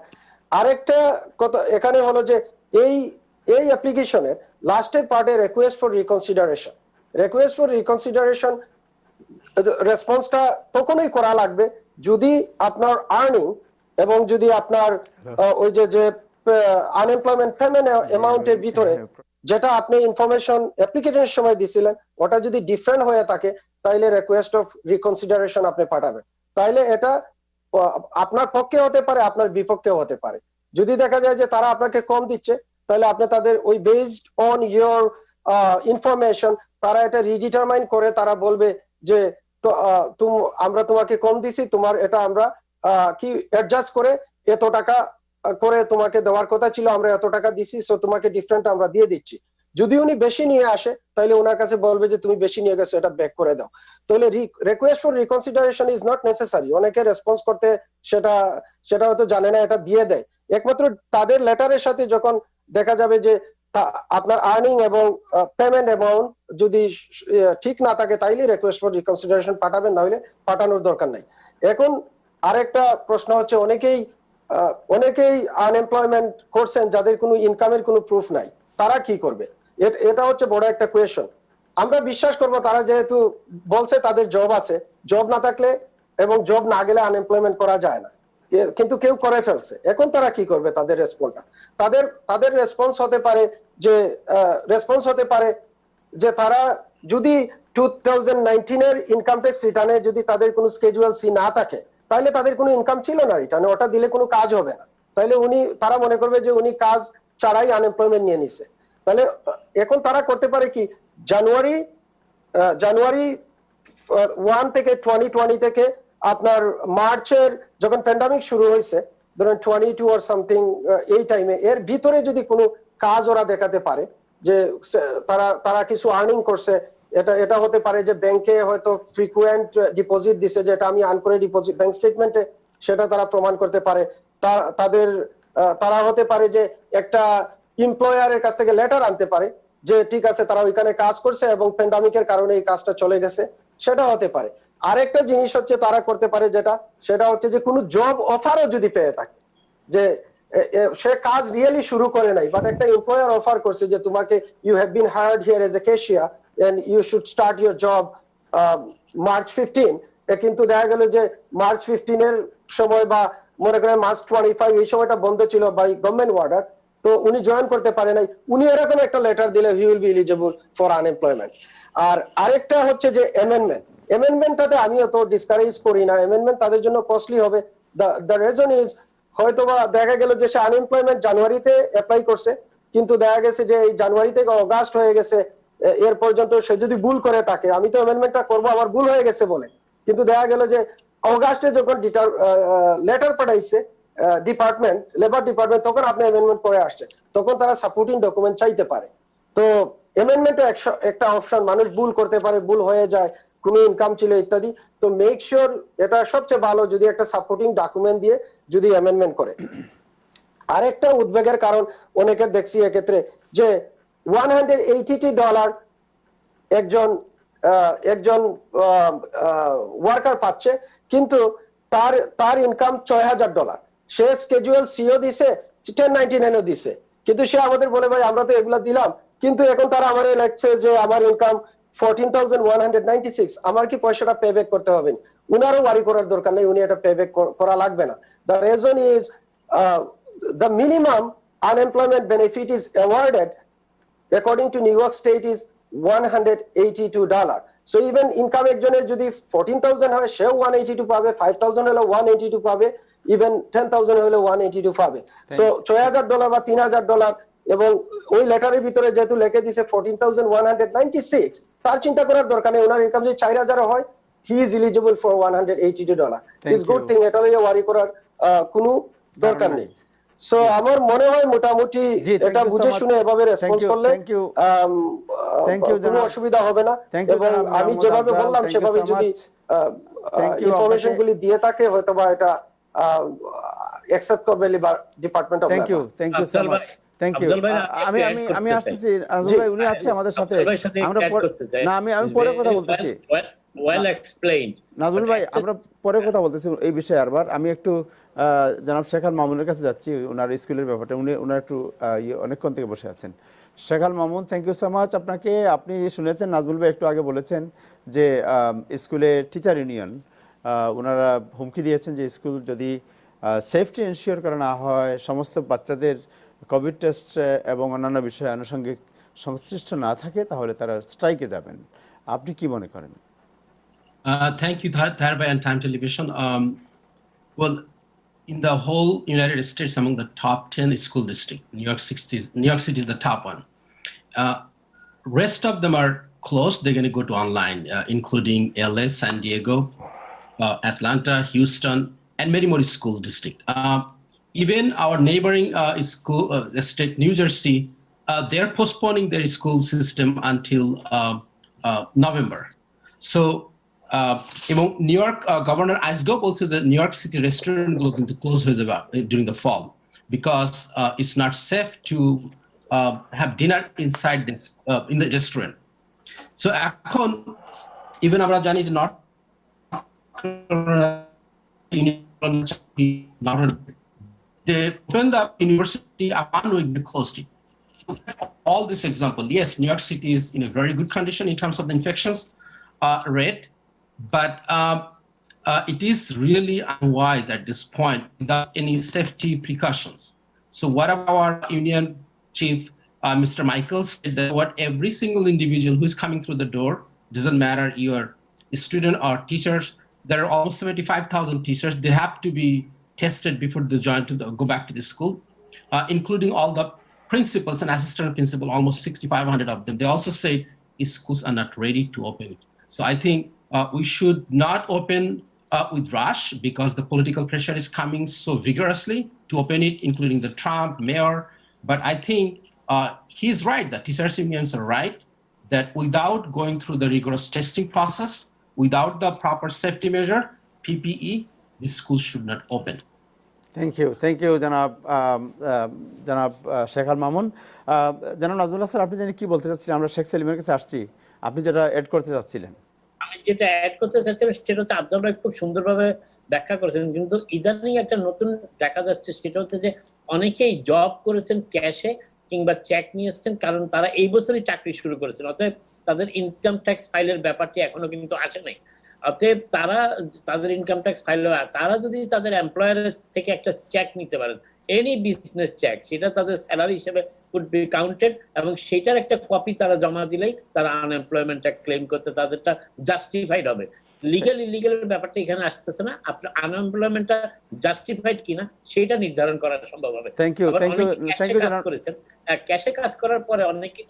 আরেকটা কথা এখানে হলো যে এই অ্যাপ্লিকেশনের লাস্টের পার্টে রিকোয়েস্ট ফর রিকনসিডারেশন রেসপন্সটা তখনই করা লাগবে যদি আপনার আর্নিং এবং যদি আপনার ওই যে আনএমপ্লয়মেন্ট পেমেন্ট অ্যামাউন্টের ভিতরে যেটা আপনি ইনফরমেশন অ্যাপ্লিকেশনের সময় দিছিলেন ওটা যদি ডিফারেন্ট হয়ে থাকে তাইলে রিকোয়েস্ট অফ রিকনসিডারেশন আপনি পাঠাবেন। তাইলে এটা আপনার পক্ষে হতে পারে, আপনার বিপক্ষেও হতে পারে। যদি দেখা যায় যে তারা আপনাকে কম দিচ্ছে তাহলে আপনি তাদের ওই বেসড অন ইয়োর ইনফরমেশন তারা এটা রিডিটারমাইন করে তারা বলবে যে আমরা তোমাকে কম দিছি, তোমার এটা আমরা কি অ্যাডজাস্ট করে এত টাকা করে তোমাকে দেওয়ার কথা ছিল, আমরা এত টাকা দিছি, সো তোমাকে ডিফারেন্ট আমরা দিয়ে দিচ্ছি। যদি উনি বেশি নিয়ে আসে তাহলে ওনার কাছে বলবে যে তুমি বেশি নিয়ে গেছো, এটা ব্যাক করে দাও। তাহলে request for reconsideration is not necessary. অনেকে রেসপন্স করতে সেটা হয়তো জানে না, এটা দিয়ে দেয়। একমাত্র তাদের লেটারের সাথে যখন দেখা যাবে যে আপনার আর্নিং এবং পেমেন্ট অ্যামাউন্ট যদি ঠিক না থাকে তাইলে রিকোয়েস্ট ফর রিকনসিডারেশন পাঠাবেন, না হলে পাঠানোর দরকার নাই। এখন আরেকটা প্রশ্ন হচ্ছে অনেকেই আনএমপ্লয়মেন্ট করছেন যাদের কোনো ইনকামের কোনো প্রুফ নাই, তারা কি করবে? এটা হচ্ছে বড় একটা কোয়েশ্চন। আমরা বিশ্বাস করব তারা যেহেতু বলছে তাদের জব আছে, জব না থাকলে এবং জব না গেলে আনএমপ্লয়মেন্ট করা যায় না, কিন্তু কেউ করে ফেলছে। এখন তারা কি করবে? তাদের রেসপন্স হতে পারে যে তারা যদি 2019 এর ইনকাম ট্যাক্স রিটার্নে যদি তাদের কোনো স্কেজুয়াল সি না থাকে তাহলে তাদের কোনো ইনকাম ছিল না রিটার্নে, ওটা দিলে কোনো কাজ হবে না। তাহলে তারা মনে করবে যে উনি কাজ ছাড়াই আনএমপ্লয়মেন্ট নিয়ে নিছে। তাহলে এখন তারা করতে পারে কি, জানুয়ারি 1 থেকে 2020 থেকে আপনার মার্চের যখন প্যান্ডামিক শুরু হয়েছে, ধরেন 22 অর সামথিং এই টাইমে, এর ভিতরে যদি কোনো কাজ ওরা দেখাতে পারে যে তারা কিছু আর্নিং করছে, এটা হতে পারে যে ব্যাংকে হয়তো ফ্রিকুয়েন্ট ডিপোজিট দিছে, যেটা আমি আর্ন করে ডিপোজিট ব্যাংক স্টেটমেন্টে সেটা তারা প্রমাণ করতে পারে। তারা হতে পারে যে একটা এমপ্লয়ারের কাছ থেকে লেটার আনতে পারে যে ঠিক আছে তারা ওইখানে কাজ করছে এবং প্যান্ডামিকের কারণে এই কাজটা চলে গেছে, সেটা হতে পারে। আরেকটা জিনিস হচ্ছে তারা করতে পারে সেটা হচ্ছে যে কোনো জব অফারও যদি পেয়ে থাকে, যে সে কাজ রিয়েলি শুরু করে নাই, বাট একটা এমপ্লয়ার অফার করছে যে তোমাকে you have been hired here as a cashier and you should start your job March 15, কিন্তু দেখা গেল যে মার্চ 15 এর সময় বা মনে করেন মার্চ 25 এই সময়টা বন্ধ ছিল বাই গভর্নমেন্ট অর্ডার, তো উনি জয়েন করতে পারে নাই, উনি এরকম একটা লেটার দিলে he will be eligible for unemployment. আর আরেকটা হচ্ছে যে অ্যামেন্ডমেন্টটাতে আমি অত ডিসকারেজ করি না, অ্যামেন্ডমেন্ট তাদের জন্য কস্টলি হবে। দ্য রিজন ইজ হয়তোবা দেখা গেল যে সে আনএমপ্লয়মেন্ট জানুয়ারিতে অ্যাপ্লাই করছে, কিন্তু দেখা গেছে যে এই জানুয়ারি থেকে অগাস্ট হয়ে গেছে, এর পর্যন্ত সে যদি ভুল করে থাকে, আমি তো অ্যামেন্ডমেন্টটা করবো আমার ভুল হয়ে গেছে বলে, কিন্তু দেখা গেল যে অগাস্টে যখন লেটার পাঠাইছে লেবার ডিপার্টমেন্ট, তখন আপনি অ্যামেন্ডমেন্ট করে আসছে, তখন তারা সাপোর্টিং ডকুমেন্ট চাইতে পারে। তো অ্যামেন্ডমেন্টও একটা অপশন, মানুষ ভুল করতে পারে, ভুল হয়ে যায়, কোনো ইনকাম ছিল ইত্যাদি। তো মেক শিওর এটা সবচেয়ে ভালো যদি একটা সাপোর্টিং ডকুমেন্ট দিয়ে যদি অ্যামেন্ডমেন্ট করে। আরেকটা উদ্বেগের কারণ অনেকের দেখছি এক্ষেত্রে যে $180 একজন ওয়ার্কার পাচ্ছে, কিন্তু তার ইনকাম $6000, সে স্কেজুয়াল সিও দিছে, 1099 ও দিছে, কিন্তু সে আমাদের বলে ভাই আমরা তো এগুলা দিলাম, কিন্তু এখন তারা আমার লাগছে যে আমার ইনকাম 14,196, আমার কি পয়সাটা পে ব্যাক করতে হবে? উনারও ওয়ারি করার দরকার নেই, উনি এটা পে ব্যাক করা লাগবে না। The reason is the minimum unemployment benefit is awarded according to New York State is $182. So even income একজনের যদি 14,000 হয় সেও 182 পাবে, 5,000 হলে 182 পাবে, ইভেন 10,000 হলে 182 পাবে। সো $6,000 বা $3,000, এবং ওই লেটারের ভিতরে যেহেতু লিখে দিছে 14,196, তার চিন্তা করার দরকার নেই, ওনার ইনকাম যদি 4,000 হয় he is eligible for $182. It's good thing, এটা নিয়ে ওয়ারি করার কোনো দরকার নেই। সো আমার মনে হয় মোটামুটি এটা বুঝে শুনে এভাবে রেসপন্স করলে কোনো অসুবিধা হবে না, এবং আমি যেভাবে বললাম সেভাবে যদি ইনফরমেশন গুলি দিয়ে থাকে হয়তোবা এটা অ্যাকসেপ্ট করবে labor department of labor. Thank you so much. Thank you. আমি আসতেছি, আজল ভাই উনি আছে আমাদের সাথে, আমরা আমি পরে কথা বলতেছি। well explained নাজমুল ভাই, আমরা পরে কথা বলতেছি এই বিষয়ে আরবার। আমি একটু জনাব শেখাল মামুনের কাছে যাচ্ছি, ওনার স্কুলের ব্যাপারটা, ওনার একটু অনেকক্ষণ থেকে বসে আছেন। শেখাল Mamun, thank you so much আপনাকে। আপনি শুনেছেন নাজমুল ভাই একটু আগে বলেছেন যে স্কুলে টিচার ইউনিয়ন ওনারা হুমকি দিয়েছেন যে স্কুল যদি সেফটি এনশিওর করা না হয়, সমস্ত বাচ্চাদের কোভিড টেস্ট এবং অন্যান্য বিষয়ে আনুষঙ্গিক সংশ্লিষ্ট না থাকে, তাহলে তারা স্ট্রাইকে যাবেন। আপনি কি মনে করেন? Thank you, Tharbai and Time Television. Well, in the whole United States, among the top 10 school districts, New York City is the top one. Rest of them are closed. They're going to go to online, including LA, San Diego, Atlanta, Houston, and many more school districts. Even our neighboring school state, New Jersey, they're postponing their school system until November. So, এবং new York governor আইসগো বলছে যে new York city রেস্টুরেন্টগুলো কিন্তু close হয়ে যাবে during the fall, because it's not safe to have dinner inside this in the restaurant. So এখন even আমরা জানি যে north they opened up university one week, they closed it. All this example, yes, New York City is in a very good condition in terms of the infections rate, but it is really unwise at this point without any safety precautions. So what our union chief, Mr. Michael, said that what every single individual who is coming through the door, doesn't matter you're a student or teachers, there are almost 75,000 teachers, they have to be tested before they go back to the school, including all the principals and assistant principal, almost 6,500 of them. They also say schools are not ready to open it. So I think we should not open with rush, because the political pressure is coming so vigorously to open it, including the Trump mayor. But I think he's right, the teachers unions are right, that without going through the rigorous testing process, without the proper safety measure, PPE, the schools should not open. Thank you জনাব শেখ আল মামুন। জনাব Najmullah sir, আপনি জানি কি বলতে চাচ্ছিলেন? আমরা শেখ সেলিমের কাছে আসছি, আপনি যেটা অ্যাড করতে চাচ্ছিলেন। আমি যেটা অ্যাড করতে চাচ্ছিলাম সেটা হচ্ছে আপনারা খুব সুন্দরভাবে ব্যাখ্যা করেছেন, কিন্তু ইদানিং একটা নতুন দেখা যাচ্ছে, সেটা হচ্ছে যে অনেকেই জব করেছেন ক্যাশে কিংবা চেক নিয়েছেন, কারণ তারা এই বছরই চাকরি শুরু করেছেন, অতএব তাদের ইনকাম ট্যাক্স ফাইলের ব্যাপারটি এখনো কিন্তু আসে নাই। অতএব তাদের ইনকাম ট্যাক্স ফাইল, তারা যদি তাদের এমপ্লয়ারের থেকে একটা চেক নিতে পারেন, এনি বিজনেস চেক, সেটা তাদের স্যালারি হিসেবে কুড বি কাউন্টেড, এবং সেটার একটা কপি তারা জমা দিলেই তারা আনএমপ্লয়মেন্টটা ক্লেম করতে তাদেরটা জাস্টিফাইড হবে। লিগ্যাল ইলিগ্যালের ব্যাপারটা এখানে আসতেছে না, আপনার আনএমপ্লয়মেন্টটা জাস্টিফাইড কিনা সেটা নির্ধারণ করা সম্ভব হবে। থ্যাংক ইউ করেছেন ক্যাশে কাজ করার পরে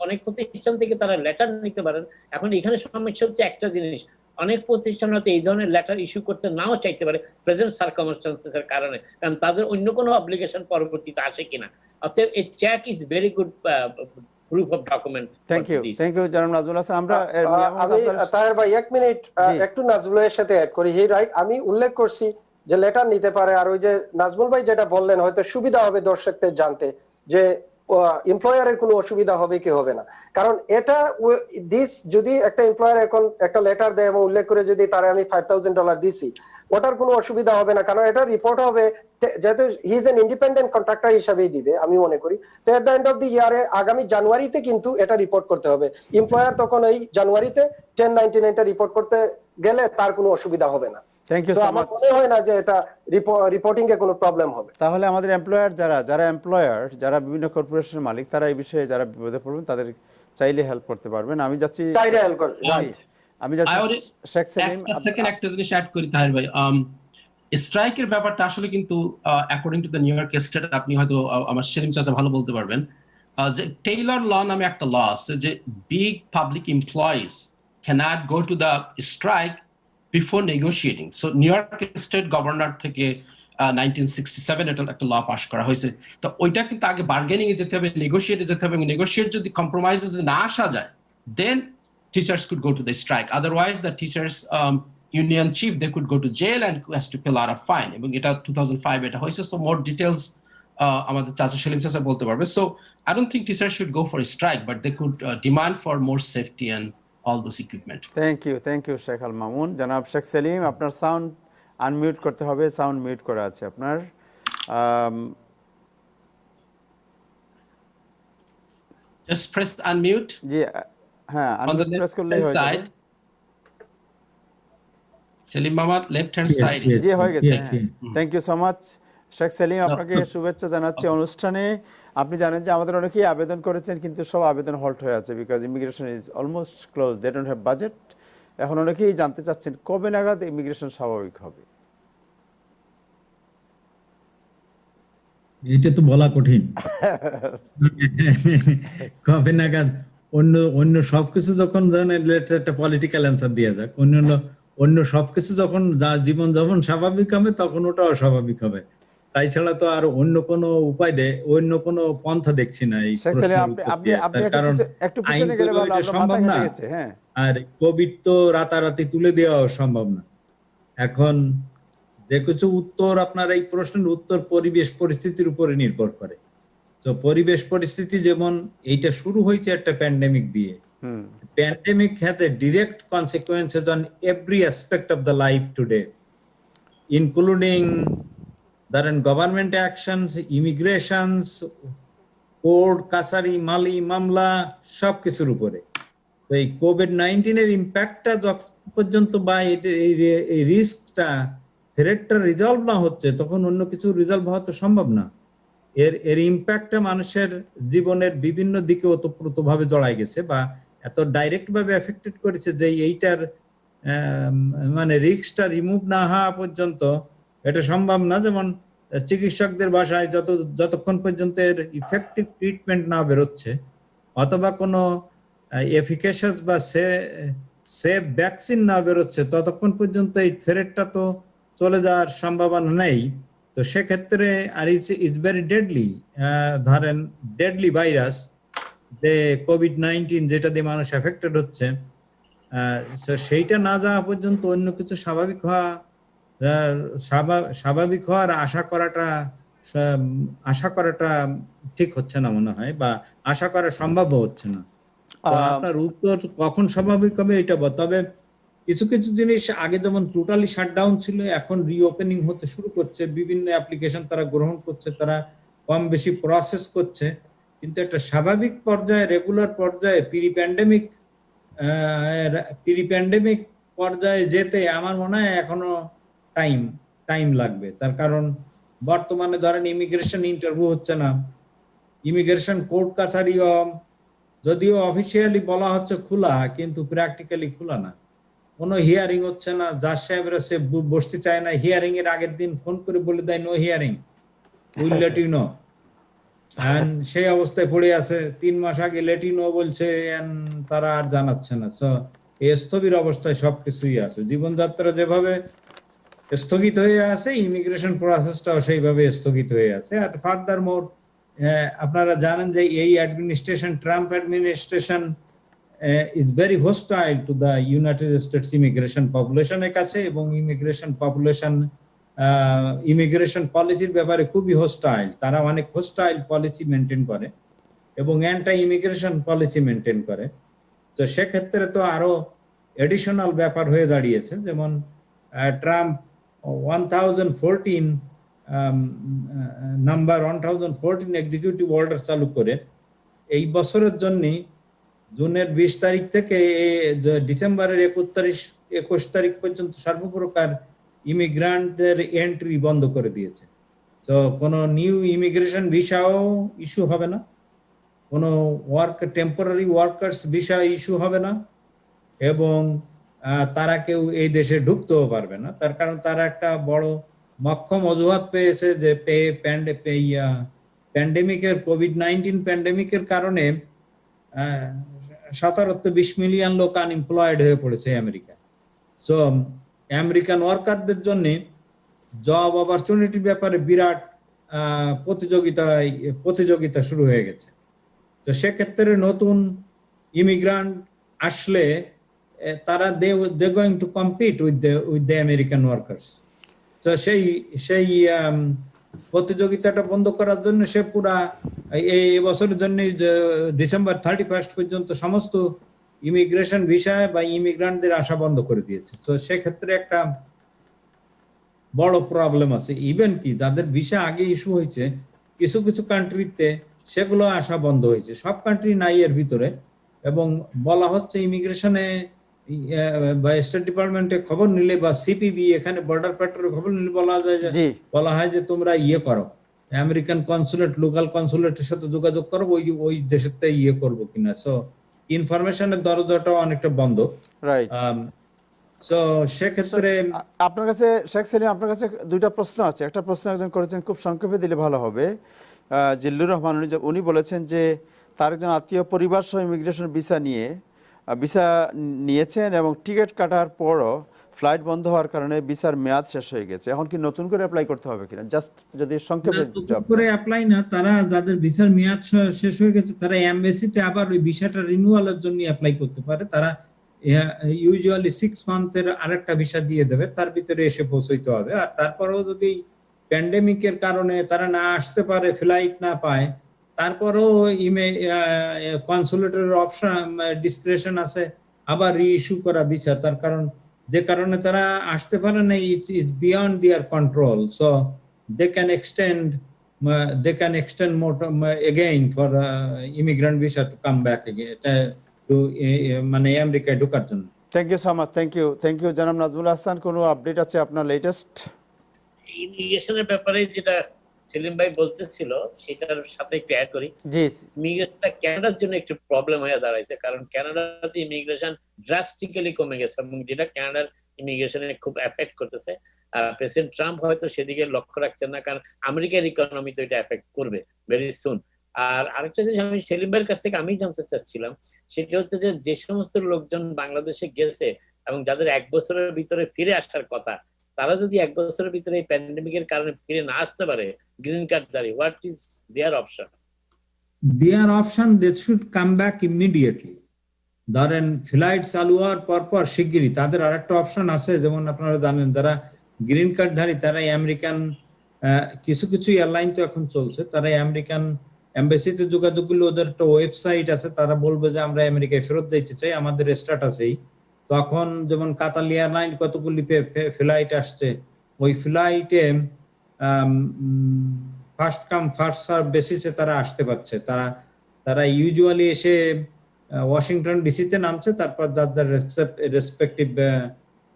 অনেক প্রতিষ্ঠান থেকে তারা লেটার নিতে পারেন। এখন এখানে সমস্যা হচ্ছে একটা জিনিস, অনেক প্রতিষ্ঠান হয়তো এই ধরনের লেটার ইস্যু করতে নাও চাইতে পারে প্রেজেন্ট সার্কামস্টান্সেস এর কারণে, কারণ তাদের অন্য কোনো অব্লিগেশন পরবর্তীতে আসে কিনা। অতএব এই check is very good proof of document. Thank you জনাব নাজমুল্লাহ স্যার। আমরা তাহের ভাই এক মিনিট একটু নাজমুলের সাথে অ্যাড করি। হি রাইট, আমি উল্লেখ করছি যে লেটার নিতে পারে, আর ওই যে নাজমুল ভাই যেটা বললেন হয়তো সুবিধা হবে দর্শকদের জানতে যে এমপ্লয়ারের কোনো অসুবিধা হবে কি হবে না, কারণ এটা যদি একটা এমপ্লয়ার এখন একটা লেটার দেয় এবং উল্লেখ করে যদি তারা আমি $5,000 দিছি, ওটার কোনো অসুবিধা হবে না, কারণ এটা রিপোর্ট হবে, যেহেতু he is an independent contractor হিসাবেই দিবে আমি মনে করি। তো at the end of the ইয়ারে আগামী জানুয়ারিতে কিন্তু এটা রিপোর্ট করতে হবে। এমপ্লয়ার তখন এই জানুয়ারিতে 1099টা রিপোর্ট করতে গেলে তার কোনো অসুবিধা হবে না। Thank you so much. মনে হয় না যে এটা রিপোর্টিং এ কোনো প্রবলেম হবে। তাহলে আমাদের যারা বিভিন্ন কর্পোরেশনের মালিক, তারা এই বিষয়ে যারা বিপদে পড়বেন তাদের চাইলে হেল্প করতে পারবেন। আমি যাচ্ছি শেখ সেলিম। একটা জিনিস অ্যাড করি তাহের ভাই, স্ট্রাইকের ব্যাপারটা আসলে কিন্তু according to the new York state, আপনি হয়তো আমার সেলিম চাচা ভালো বলতে পারবেন, যে টেইলর ল নামে একটা ল আছে যে big public employees cannot go to the strike before negotiating. So New York State governor থেকে 1967 এটা একটা ল পাস করা হয়েছে। তো ওইটা কিন্তু আগে বার্গেনিং এ যেতে হবে, নেগোশিয়েটে যেতে হবে, এবং নেগোশিয়েট যদি কম্প্রোমাইজে যদি না আসা যায়, দেন teachers could go to the strike. Otherwise, the teachers union chief, they could go to jail and has to pay a lot of fine. এবং এটা 2005 এটা হয়েছে। So more details আমাদের চাচা সেলিম চাচা বলতে পারবে। So I don't think teachers should go for a strike, but they could demand for more safety and all those equipment. Thank you Sheikh Al Mamun. জনাব শেখ সেলিম, আপনার সাউন্ড আনমিউট করতে হবে, সাউন্ড মিউট করা আছে আপনার। Just press unmute. জি হ্যাঁ, আনমিউট প্রেস করলেই হয়ে যাবে। সেলিম মামা লেফট হ্যান্ড সাইড। জি হয়ে গেছে। Thank you so much Sheikh Selim, আপনাকে শুভেচ্ছা জানাচ্ছি অনুষ্ঠানে। আপনি জানেন যে আমাদের অনেকেই আবেদন করেছেন, কিন্তু সব আবেদন হল্ট হয়ে আছে, because immigration is almost close, they don't have budget. এখন অনেকেই জানতে চাচ্ছেন কবে নাগাদ ইমিগ্রেশন স্বাভাবিক হবে। এটা তো বলা কঠিন কবে নাগাদ। অন্য অন্য সবকিছু যখন একটা পলিটিক্যাল অ্যান্সার দিয়ে যাক, অন্য সবকিছু যখন জীবন যখন স্বাভাবিক হবে তখন ওটা অস্বাভাবিক হবে। তাই ছাড়া তো আর অন্য কোনো উপায় অন্য কোনো পন্থা দেখছি না এই কারণ আইন সম্ভব না, আর কোভিড তো রাতারাতি তুলে দেওয়া সম্ভব না। এখন যে কিছু উত্তর, আপনার এই প্রশ্নের উত্তর পরিবেশ পরিস্থিতির উপরে নির্ভর করে। তো পরিবেশ পরিস্থিতি যেমন এইটা শুরু হয়েছে একটা প্যান্ডেমিক দিয়ে, pandemic has a direct consequences on every aspect of the life today, including government actions, immigrations, court কাছারি মালি মামলা সবকিছুর উপরে। তো এই কোভিড-19 এর ইম্প্যাক্টটা যখন পর্যন্ত বা এই রিস্কটা, থ্রেটটা রিজলভ না হচ্ছে, তখন অন্য কিছু রিজলভ হওয়া তো সম্ভব না। এর ইম্প্যাক্টটা মানুষের জীবনের বিভিন্ন দিকে ওতপ্রোতভাবে জড়াই গেছে বা এত ডাইরেক্ট ভাবে এফেক্টেড করেছে যে এইটার মানে রিস্কটা রিমুভ না হওয়া পর্যন্ত এটা সম্ভব না। যেমন চিকিৎসকদের ভাষায় যতক্ষণ পর্যন্ত এর ইফেক্টিভ ট্রিটমেন্ট না বেরোচ্ছে অথবা কোনো এফিকেশাস বা সেফ ভ্যাকসিন না বেরোচ্ছে, ততক্ষণ পর্যন্ত এই থ্রেটটা তো চলে যাওয়ার সম্ভাবনা নেই। তো সেক্ষেত্রে আর ইটস ভেরি ডেডলি, ধরেন ডেডলি ভাইরাস যে কোভিড-19 যেটা দিয়ে মানুষ এফেক্টেড হচ্ছে, সেইটা না যাওয়া পর্যন্ত অন্য কিছু স্বাভাবিক হওয়ার আশা করাটা ঠিক হচ্ছে না মনে হয়, বা আশা করা সম্ভব হচ্ছে না। আপনার উত্তর কখন স্বাভাবিক হবে এটা, তবে কিছু কিছু জিনিস আগে যেমন টোটালি শাটডাউন ছিল, এখন রিওপেনিং হতে শুরু করছে, বিভিন্ন অ্যাপ্লিকেশন তারা গ্রহণ করছে, তারা কম বেশি প্রসেস করছে, কিন্তু একটা স্বাভাবিক পর্যায়ে, রেগুলার পর্যায়ে, প্রি প্যান্ডেমিক পর্যায়ে যেতে আমার মনে হয় এখনো টাইম লাগবে। তার কারণ বর্তমানে ধরেন ইমিগ্রেশন ইন্টারভিউ হচ্ছে না, ইমিগ্রেশন কোর্ট কাছারি যদিও অফিসিয়ালি বলা হচ্ছে খোলা, কিন্তু প্র্যাকটিক্যালি খোলা না, কোনো হিয়ারিং হচ্ছে না, জাজ সাহেবরা সে বসতে চায় না, হিয়ারিং এর আগের দিন ফোন করে বলে দেয় no hearing, will let you know, সেই অবস্থায় পড়ে আছে। 3 মাস আগে লেট ইউ নো বলছে, তারা আর জানাচ্ছে না। স্থবির অবস্থায় সবকিছুই আছে, জীবনযাত্রা যেভাবে স্থগিত হয়ে আছে, ইমিগ্রেশন প্রসেসটাও সেইভাবে স্থগিত হয়ে আছে। আর ফার্দার মোর আপনারা জানেন যে এই administration, Trump administration is very hostile to the United States immigration population এর কাছে, এবং ইমিগ্রেশন পলিসির ব্যাপারে খুবই হোস্টাইল। তারা অনেক হোস্টাইল পলিসি মেনটেন করে এবং অ্যান্টি ইমিগ্রেশন পলিসি মেনটেন করে। তো সেক্ষেত্রে তো আরো এডিশনাল ব্যাপার হয়ে দাঁড়িয়েছে, যেমন ট্রাম্প 1014 এক্সিকিউটিভ অর্ডার চালু করে এই বছরের জন্য জুনের 20 তারিখ থেকে ডিসেম্বরের 21 তারিখ পর্যন্ত সর্বপ্রকার ইমিগ্রান্টদের এন্ট্রি বন্ধ করে দিয়েছে। তো কোনো নিউ ইমিগ্রেশন ভিসাও ইস্যু হবে না, কোনো টেম্পোরারি ওয়ার্কার্স ভিসা ইস্যু হবে না, এবং তারা কেউ এই দেশে ঢুকতেও পারবে না। তার কারণ তারা একটা বড় মক্ষম অজুহাত পেয়েছে যে প্যান্ডেমিকের, কোভিড-19 প্যান্ডেমিকের কারণে 17-20 মিলিয়ন লোক আনএমপ্লয়েড হয়ে পড়েছে আমেরিকা। সো আমেরিকান ওয়ার্কারদের জন্য জব অপরচুনিটির ব্যাপারে বিরাট প্রতিযোগিতা শুরু হয়ে গেছে। তো সেক্ষেত্রে নতুন ইমিগ্রান্ট আসলে তারা they going to compete with the American workers. তো সেই প্রতিযোগিতাটা বন্ধ করার জন্য সে পুরা এই বছরের জন্য ডিসেম্বর 31 পর্যন্ত সমস্ত ইমিগ্রেশন ভিসা বা ইমিগ্রান্টদের আসা বন্ধ করে দিয়েছে। তো সেক্ষেত্রে একটা বড় প্রবলেম আছে। ইভেন কি যাদের ভিসা আগে ইস্যু হয়েছে কিছু কিছু কান্ট্রিতে সেগুলো আসা বন্ধ হয়েছে, সব কান্ট্রি নাই এর ভিতরে। এবং বলা হচ্ছে ইমিগ্রেশনে বা স্টেট ডিপার্টমেন্টে খবর নিলে বা সিপিবি এখানে বর্ডার পেট্রোল খবর নিলে বলা হয় যে তোমরা করো, আমেরিকান কনসুলেট, লোকাল কনসুলেটের সাথে যোগাযোগ করো, ওই দেশেতে করবো কিনা। সো ইনফরমেশনের দরজাটাও অনেকটা বন্ধ, রাইট। সো সেক্ষেত্রে আপনার কাছে শেখ সেলিম, আপনার কাছে দুইটা প্রশ্ন আছে। একটা প্রশ্ন একজন করেছেন, খুব সংক্ষেপে দিলে ভালো হবে। জিল্লুর রহমান, উনি বলেছেন যে তার একজন আত্মীয় পরিবার সহ ইমিগ্রেশন ভিসা নিয়েছেন এবং টিকিট কাটার পরও ফ্লাইট বন্ধ হওয়ার কারণে ভিসার মেয়াদ শেষ হয়ে গেছে। এখন কি নতুন করে অ্যাপ্লাই করতে হবে কিনা, জাস্ট যদি সংক্ষেপে জবাব করে অ্যাপ্লাই না, তারা যাদের ভিসার মেয়াদ শেষ হয়ে গেছে তারা এমবেসিতে আবার ওই ভিসাটা রিনিউয়ালের জন্য অ্যাপ্লাই করতে পারে। তারা ইউজুয়ালি 6 মান্থের আরেকটা ভিসা দিয়ে দেবে, তার ভিতরে এসে পৌঁছাইতে হবে। আর তারপরেও যদি প্যান্ডেমিকের কারণে তারা না আসতে পারে, ফ্লাইট না পায়, তারপরেও কনসুলেটের অপশন ডিসক্রিপশন আছে আবার রিইস্যু করা ভিসা, তার কারণ যে কারণে তারা আসতে পারে না, it's beyond their control. So they can extend more again for immigrant visa to come back again, to মানে আমেরিকায় ঢোকার জন্য। Thank you so much, thank you জনাব নাজমুল হাসান। কোনো আপডেট আছে আপনার লেটেস্ট? ইমিগ্রেশনের ব্যাপারে যেটা সেলিম ভাই বলতেছিল সেটার সাথে একটু অ্যাড করি। জি, ইমিগ্রেশনটা কানাডার জন্য একটু প্রবলেম হয়ে দাঁড়াইছে, কারণ কানাডাতে ইমিগ্রেশন ড্রাস্টিক্যালি কমে গেছে এবং যেটা কানাডার ইমিগ্রেশনে খুব এফেক্ট করতেছে। প্রেসিডেন্ট ট্রাম্প হয়তো সেদিকে লক্ষ্য রাখছেন না, কারণ আমেরিকার ইকোনমি তো এটা এফেক্ট করবে ভেরি সুন। আর আরেকটা জিনিস আমি সেলিম ভাইয়ের কাছ থেকে আমি জানতে চাচ্ছিলাম, সেটা হচ্ছে যে সমস্ত লোকজন বাংলাদেশে গেছে এবং যাদের 1 বছরের ভিতরে ফিরে আসার কথা, তারা যদি 1 বছরের ভিতরে এই প্যান্ডেমিকের কারণে ফিরে না আসতে পারে গ্রিন কার্ড দাঁড়িয়ে, what is their option? Their option, they should come back immediately. ধরেন ফ্লাইট চালু হওয়ার পর শিগগিরই তাদের আরেকটা অপশন আছে, যেমন আপনারা জানেন যারা গ্রিন কার্ডধারী তারা আমেরিকান কিছু এয়ারলাইন তো এখন চলছে, তারা আমেরিকান এমবাসিতে যোগাযোগ করলে ওদের একটা ওয়েবসাইট আছে, তারা বলবে যে আমরা আমেরিকায় ফেরত দিতে চাই, আমাদের স্ট্যাটাসেই। তখন যেমন কাতার এয়ারলাইন কতগুলি ফ্লাইট আসছে, ওই ফ্লাইটে ফার্স্ট কাম ফার্স্ট সার্ভ বেসিসে তারা আসতে পারছে। তারা ইউজুয়ালি এসে ওয়াশিংটন ডিসিতে নামছে, তারপর যাদের রেসপেক্টিভ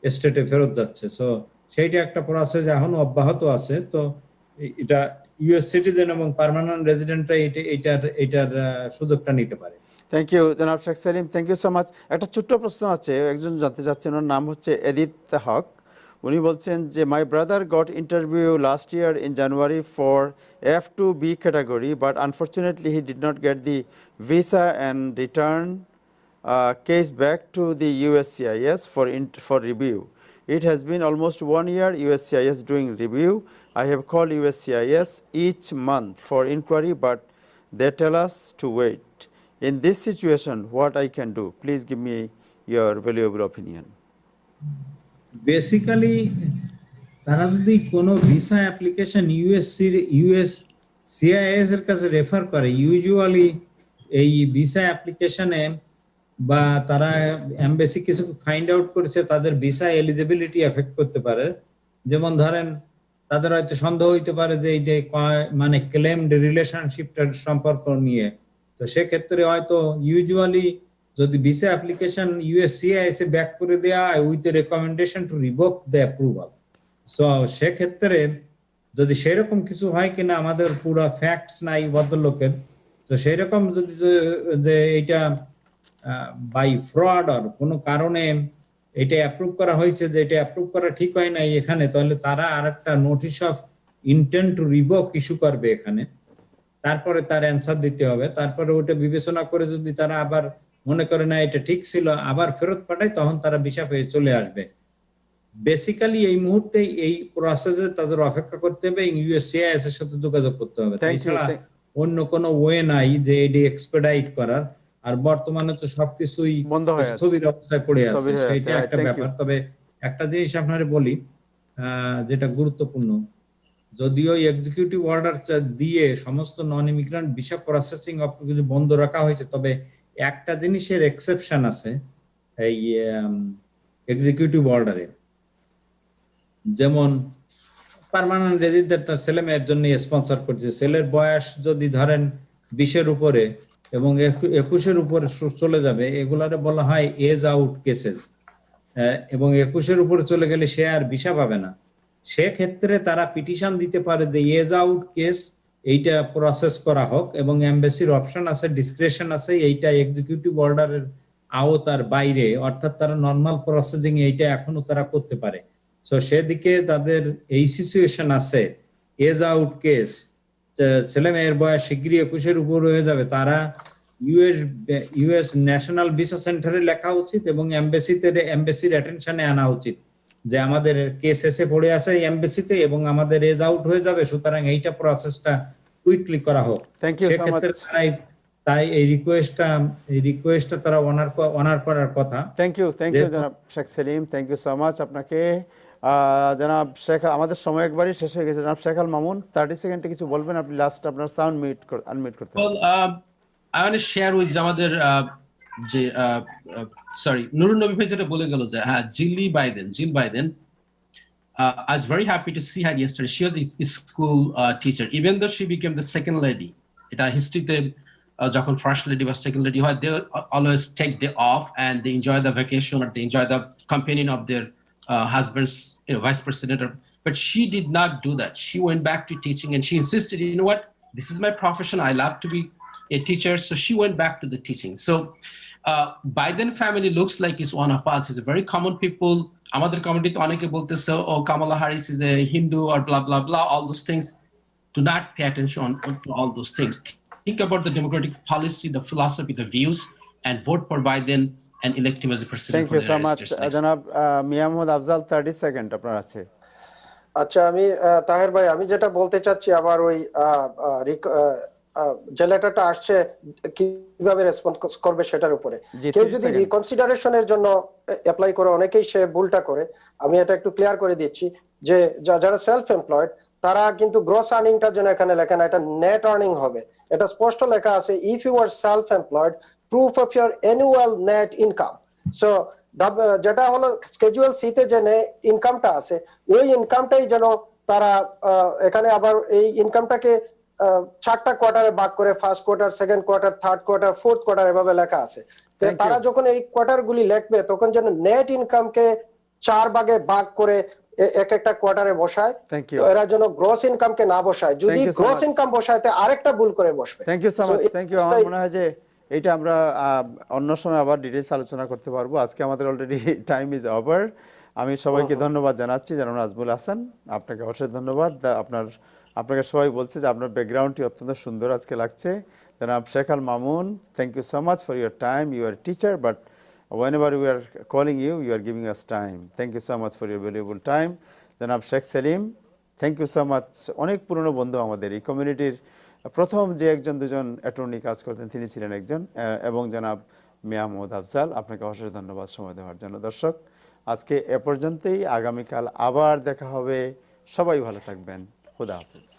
স্টেটে ফেরত যাচ্ছে। সো সেইটা একটা প্রসেস এখন অব্যাহত আছে। তো এটা ইউএস সিটিজেন এবং পার্মানেন্ট রেজিডেন্টরা এটার সুযোগটা নিতে পারে। থ্যাংক ইউ জনাব Sheikh Selim, thank you so much. একটা ছোট্ট প্রশ্ন আছে, একজন জানতে চাচ্ছেন, ওর নাম হচ্ছে এদিত হক। উনি বলছেন যে my brother goat interview last year in January for F2B category, but unfortunately he did not get the visa and return case back to the USCIS for review. It has been almost 1 year USCIS doing review. I have called USCIS each month for inquiry, but they tell us to wait. In this situation, what I can do? Please give me your valuable opinion. Basically তারা যদি কোনো visa application USCIS এর কাছে refer করে, usually এই visa অ্যাপ্লিকেশনে বা তারা এমবাসি কিছু ফাইন্ড আউট করেছে তাদের ভিসা এলিজিবিলিটি এফেক্ট করতে পারে। যেমন ধরেন তাদের হয়তো সন্দেহ হইতে পারে যে এইটা মানে ক্লেমড রিলেশনশিপটার সম্পর্ক নিয়ে। তো সেক্ষেত্রে হয়তো ইউজুয়ালি যদি ভিসা অ্যাপ্লিকেশন USCIS এ ব্যাক করে দেয়া হয় with the recommendation to revoke the approval. So সেক্ষেত্রে যদি সেরকম কিছু হয় কিনা, আমাদের পুরো ফ্যাক্টস নাই ভদ্রলোকের, তো সেরকম যদি যে এটা বাই ফ্রড আর কোনো কারণে এটা অ্যাপ্রুভ করা হয়েছে যে এটা অ্যাপ্রুভ করা ঠিক হয় নাই এখানে, তাহলে তারা আরেকটা notice of intent to revoke issue করবে এখানে। তারপরে তার অ্যান্সার দিতে হবে। তারপরে ওটা বিবেচনা করে যদি তারা আবার মনে করে না এটা ঠিক ছিল, আবার ফেরত পাঠায়, তখন তারা ভিসা পেয়ে চলে আসবে। বেসিক্যালি এই মুহূর্তে এই প্রসেসে তাদের অপেক্ষা করতে হবে এবং USCIS এর সাথে যোগাযোগ করতে হবে। এছাড়া অন্য কোনো ওয়ে নাই যে এটি এক্সপেডাইট করার। আর বর্তমানে তো সবকিছুই স্থবির অবস্থায় পড়ে আছে, সেটা একটা ব্যাপার। তবে একটা জিনিস আপনারা বলি যেটা গুরুত্বপূর্ণ, যদিও এক্সিকিউটিভ অর্ডার দিয়ে সমস্ত নন ইমিগ্রেন্ট ভিসা প্রসেসিং বন্ধ রাখা হয়েছে, তবে একটা জিনিসের এক্সেপশন আছে এই এক্সিকিউটিভ অর্ডারে। যেমন পার্মানেন্ট রেজিডেন্ট তার ছেলে মেয়ের জন্য স্পন্সর করছে, ছেলের বয়স যদি ধরেন 20-এর উপরে এবং 21-এর উপরে চলে যাবে, এগুলারে বলা হয় এজ আউট কেসেস। এবং 21-এর উপরে চলে গেলে সে আর ভিসা পাবে না, সেক্ষেত্রে তারা পিটিশন দিতে পারে যে এজ আউট কেস এইটা প্রসেস করা হোক, এবং এমবাসির অপশন আছে, ডিসক্রিপশন আছে, এইটা এক্সিকিউটিভ অর্ডারের আওতার বাইরে, অর্থাৎ তারা নর্মাল প্রসেসিং এইটা এখনো তারা করতে পারে। তো সেদিকে তাদের এই সিচুয়েশন আছে, এজ আউট কেস, ছেলে মেয়ের বয়স শিগগিরই 21-এর উপর হয়ে যাবে, তারা ইউএস ন্যাশনাল ভিসা সেন্টারে লেখা উচিত এবং এমবাসির অ্যাটেনশনে আনা উচিত যে আমাদের কেস এসে পড়ে আছে এমবাসিতে এবং আমাদের এজ আউট হয়ে যাবে, সুতরাং এইটা প্রসেসটা কুইকলি করা হোক। Thank you so much. সেক্ষেত্রে তাই এই রিকোয়েস্টটা তারা অনার করার কথা। থ্যাংক ইউ জনাব Sheikh Selim, thank you so much আপনাকে। জনাব শেখ, আমাদের সময় একবারই শেষ হয়ে গেছে। জনাব শেখ আল মামুন, 30 সেকেন্ডে কিছু বলবেন আপনি, লাস্ট আপনার সাউন্ড আনমিউট করতে হবে। Well, I want to share with আমাদের যে সরি নুরুন নবী ভাই যেটা বলে গেল যে হ্যাঁ Jill Biden I was very happy to see her yesterday. She was a school teacher, even though she became the second lady. এটা হিস্ট্রিতে যখন ফার্স্ট লেডি বা সেকেন্ড লেডি হয়, they always take day off and they enjoy the vacation or they enjoy the companion of their husband's vice president. But she did not do that. She went back to teaching and she insisted, you know what, this is my profession, I love to be a teacher. So she went back to the teaching. So Biden family looks like it's one of us. It's a very common people. Amader community to oneke bolteche, oh, Kamala Harris is a Hindu or blah blah blah, all those things. Do not pay attention to all those things. Think about the democratic policy, the philosophy, the views, and vote for Biden and elect him as a president. Thank you so much. জনাব Mia Mohammad Afzal, 30 second আপনার আছে। আচ্ছা, আমি তাহের ভাই, আমি যেটা বলতে চাচ্ছি, আবার ওই যে লেটারটা আসছে কিভাবে রেসপন্স করবে সেটার উপরে, কেউ যদি রিকনসিডারেশনের জন্য অ্যাপ্লাই করে, অনেকেই সে ভুলটা করে। আমি এটা একটু ক্লিয়ার করে দিচ্ছি যে যারা সেলফ এমপ্লয়েড তারা কিন্তু গ্রস আর্নিংটার জন্য এখানে লেখা না, এটা নেট আর্নিং হবে। এটা স্পষ্ট লেখা আছে, if you are self employed, proof of your annual net income. So যেটা হলো স্কেজুয়াল সিতে যে ইনকামটা আছে, ওই ইনকামটাই যেন তারা এখানে আবার এই ইনকামটাকে 4টা কোয়ার্টারে ভাগ করে, first quarter, second quarter, third quarter, fourth quarter এভাবে লেখা আছে। তারা যখন এই কোয়ার্টার গুলি লিখবে তখন যেন নেট ইনকামকে 4 ভাগে ভাগ করে এক একটা কোয়ার্টারে বসায়, এরা যেন গ্রস ইনকামকে না বসায়। যদি গ্রস ইনকাম বসায় তে আরেকটা ভুল করে বসবে। Thank you so much, thank you. আমার মনে হয় যে এটা আমরা অন্য সময় আবার ডিটেইলস আলোচনা করতে পারবো। আজকে আমাদের অলরেডি টাইম ইজ ওভার। আমি সবাইকে ধন্যবাদ জানাচ্ছি। জনাব নাজমুল হাসান, আপনাকে অশেষ ধন্যবাদ। আপনাকে সবাই বলছে যে আপনার ব্যাকগ্রাউন্ডটি অত্যন্ত সুন্দর আজকে লাগছে। জনাব Sheikh Al Mamun, thank you so much for your time. You are teacher, but whenever we are calling you, you are giving us time. Thank you so much for your valuable time. জনাব Sheikh Selim, thank you so much. অনেক পুরনো বন্ধু আমাদের এই কমিউনিটির। প্রথম যে একজন দুজন অ্যাটর্নি কাজ করতেন তিনি ছিলেন একজন, এবং জনাব মিয়া মোহাম্মদ আফজাল, আপনাকে অশেষ ধন্যবাদ সময় দেওয়ার জন্য। দর্শক, আজকে এ পর্যন্তই। আগামীকাল আবার দেখা হবে। সবাই ভালো থাকবেন। খুদা হাফেজ।